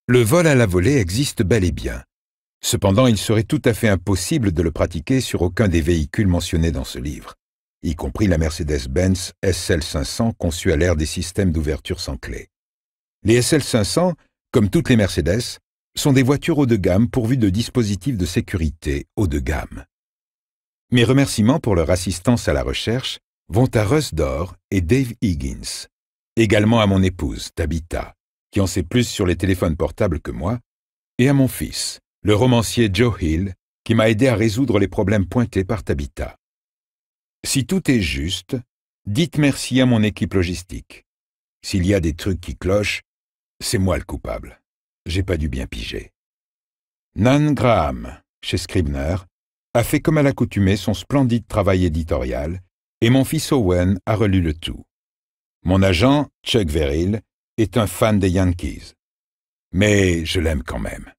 Le vol à la volée existe bel et bien. Cependant, il serait tout à fait impossible de le pratiquer sur aucun des véhicules mentionnés dans ce livre, y compris la Mercedes-Benz SL500 conçue à l'ère des systèmes d'ouverture sans clé. Les SL500, comme toutes les Mercedes, sont des voitures haut de gamme pourvues de dispositifs de sécurité haut de gamme. Mes remerciements pour leur assistance à la recherche vont à Russ Dorr et Dave Higgins, également à mon épouse, Tabitha, qui en sait plus sur les téléphones portables que moi, et à mon fils, le romancier Joe Hill, qui m'a aidé à résoudre les problèmes pointés par Tabitha. Si tout est juste, dites merci à mon équipe logistique. S'il y a des trucs qui clochent, c'est moi le coupable. J'ai pas dû bien piger. Nan Graham, chez Scribner, a fait comme à l'accoutumée son splendide travail éditorial, et mon fils Owen a relu le tout. Mon agent, Chuck Verrill, est un fan des Yankees. Mais je l'aime quand même.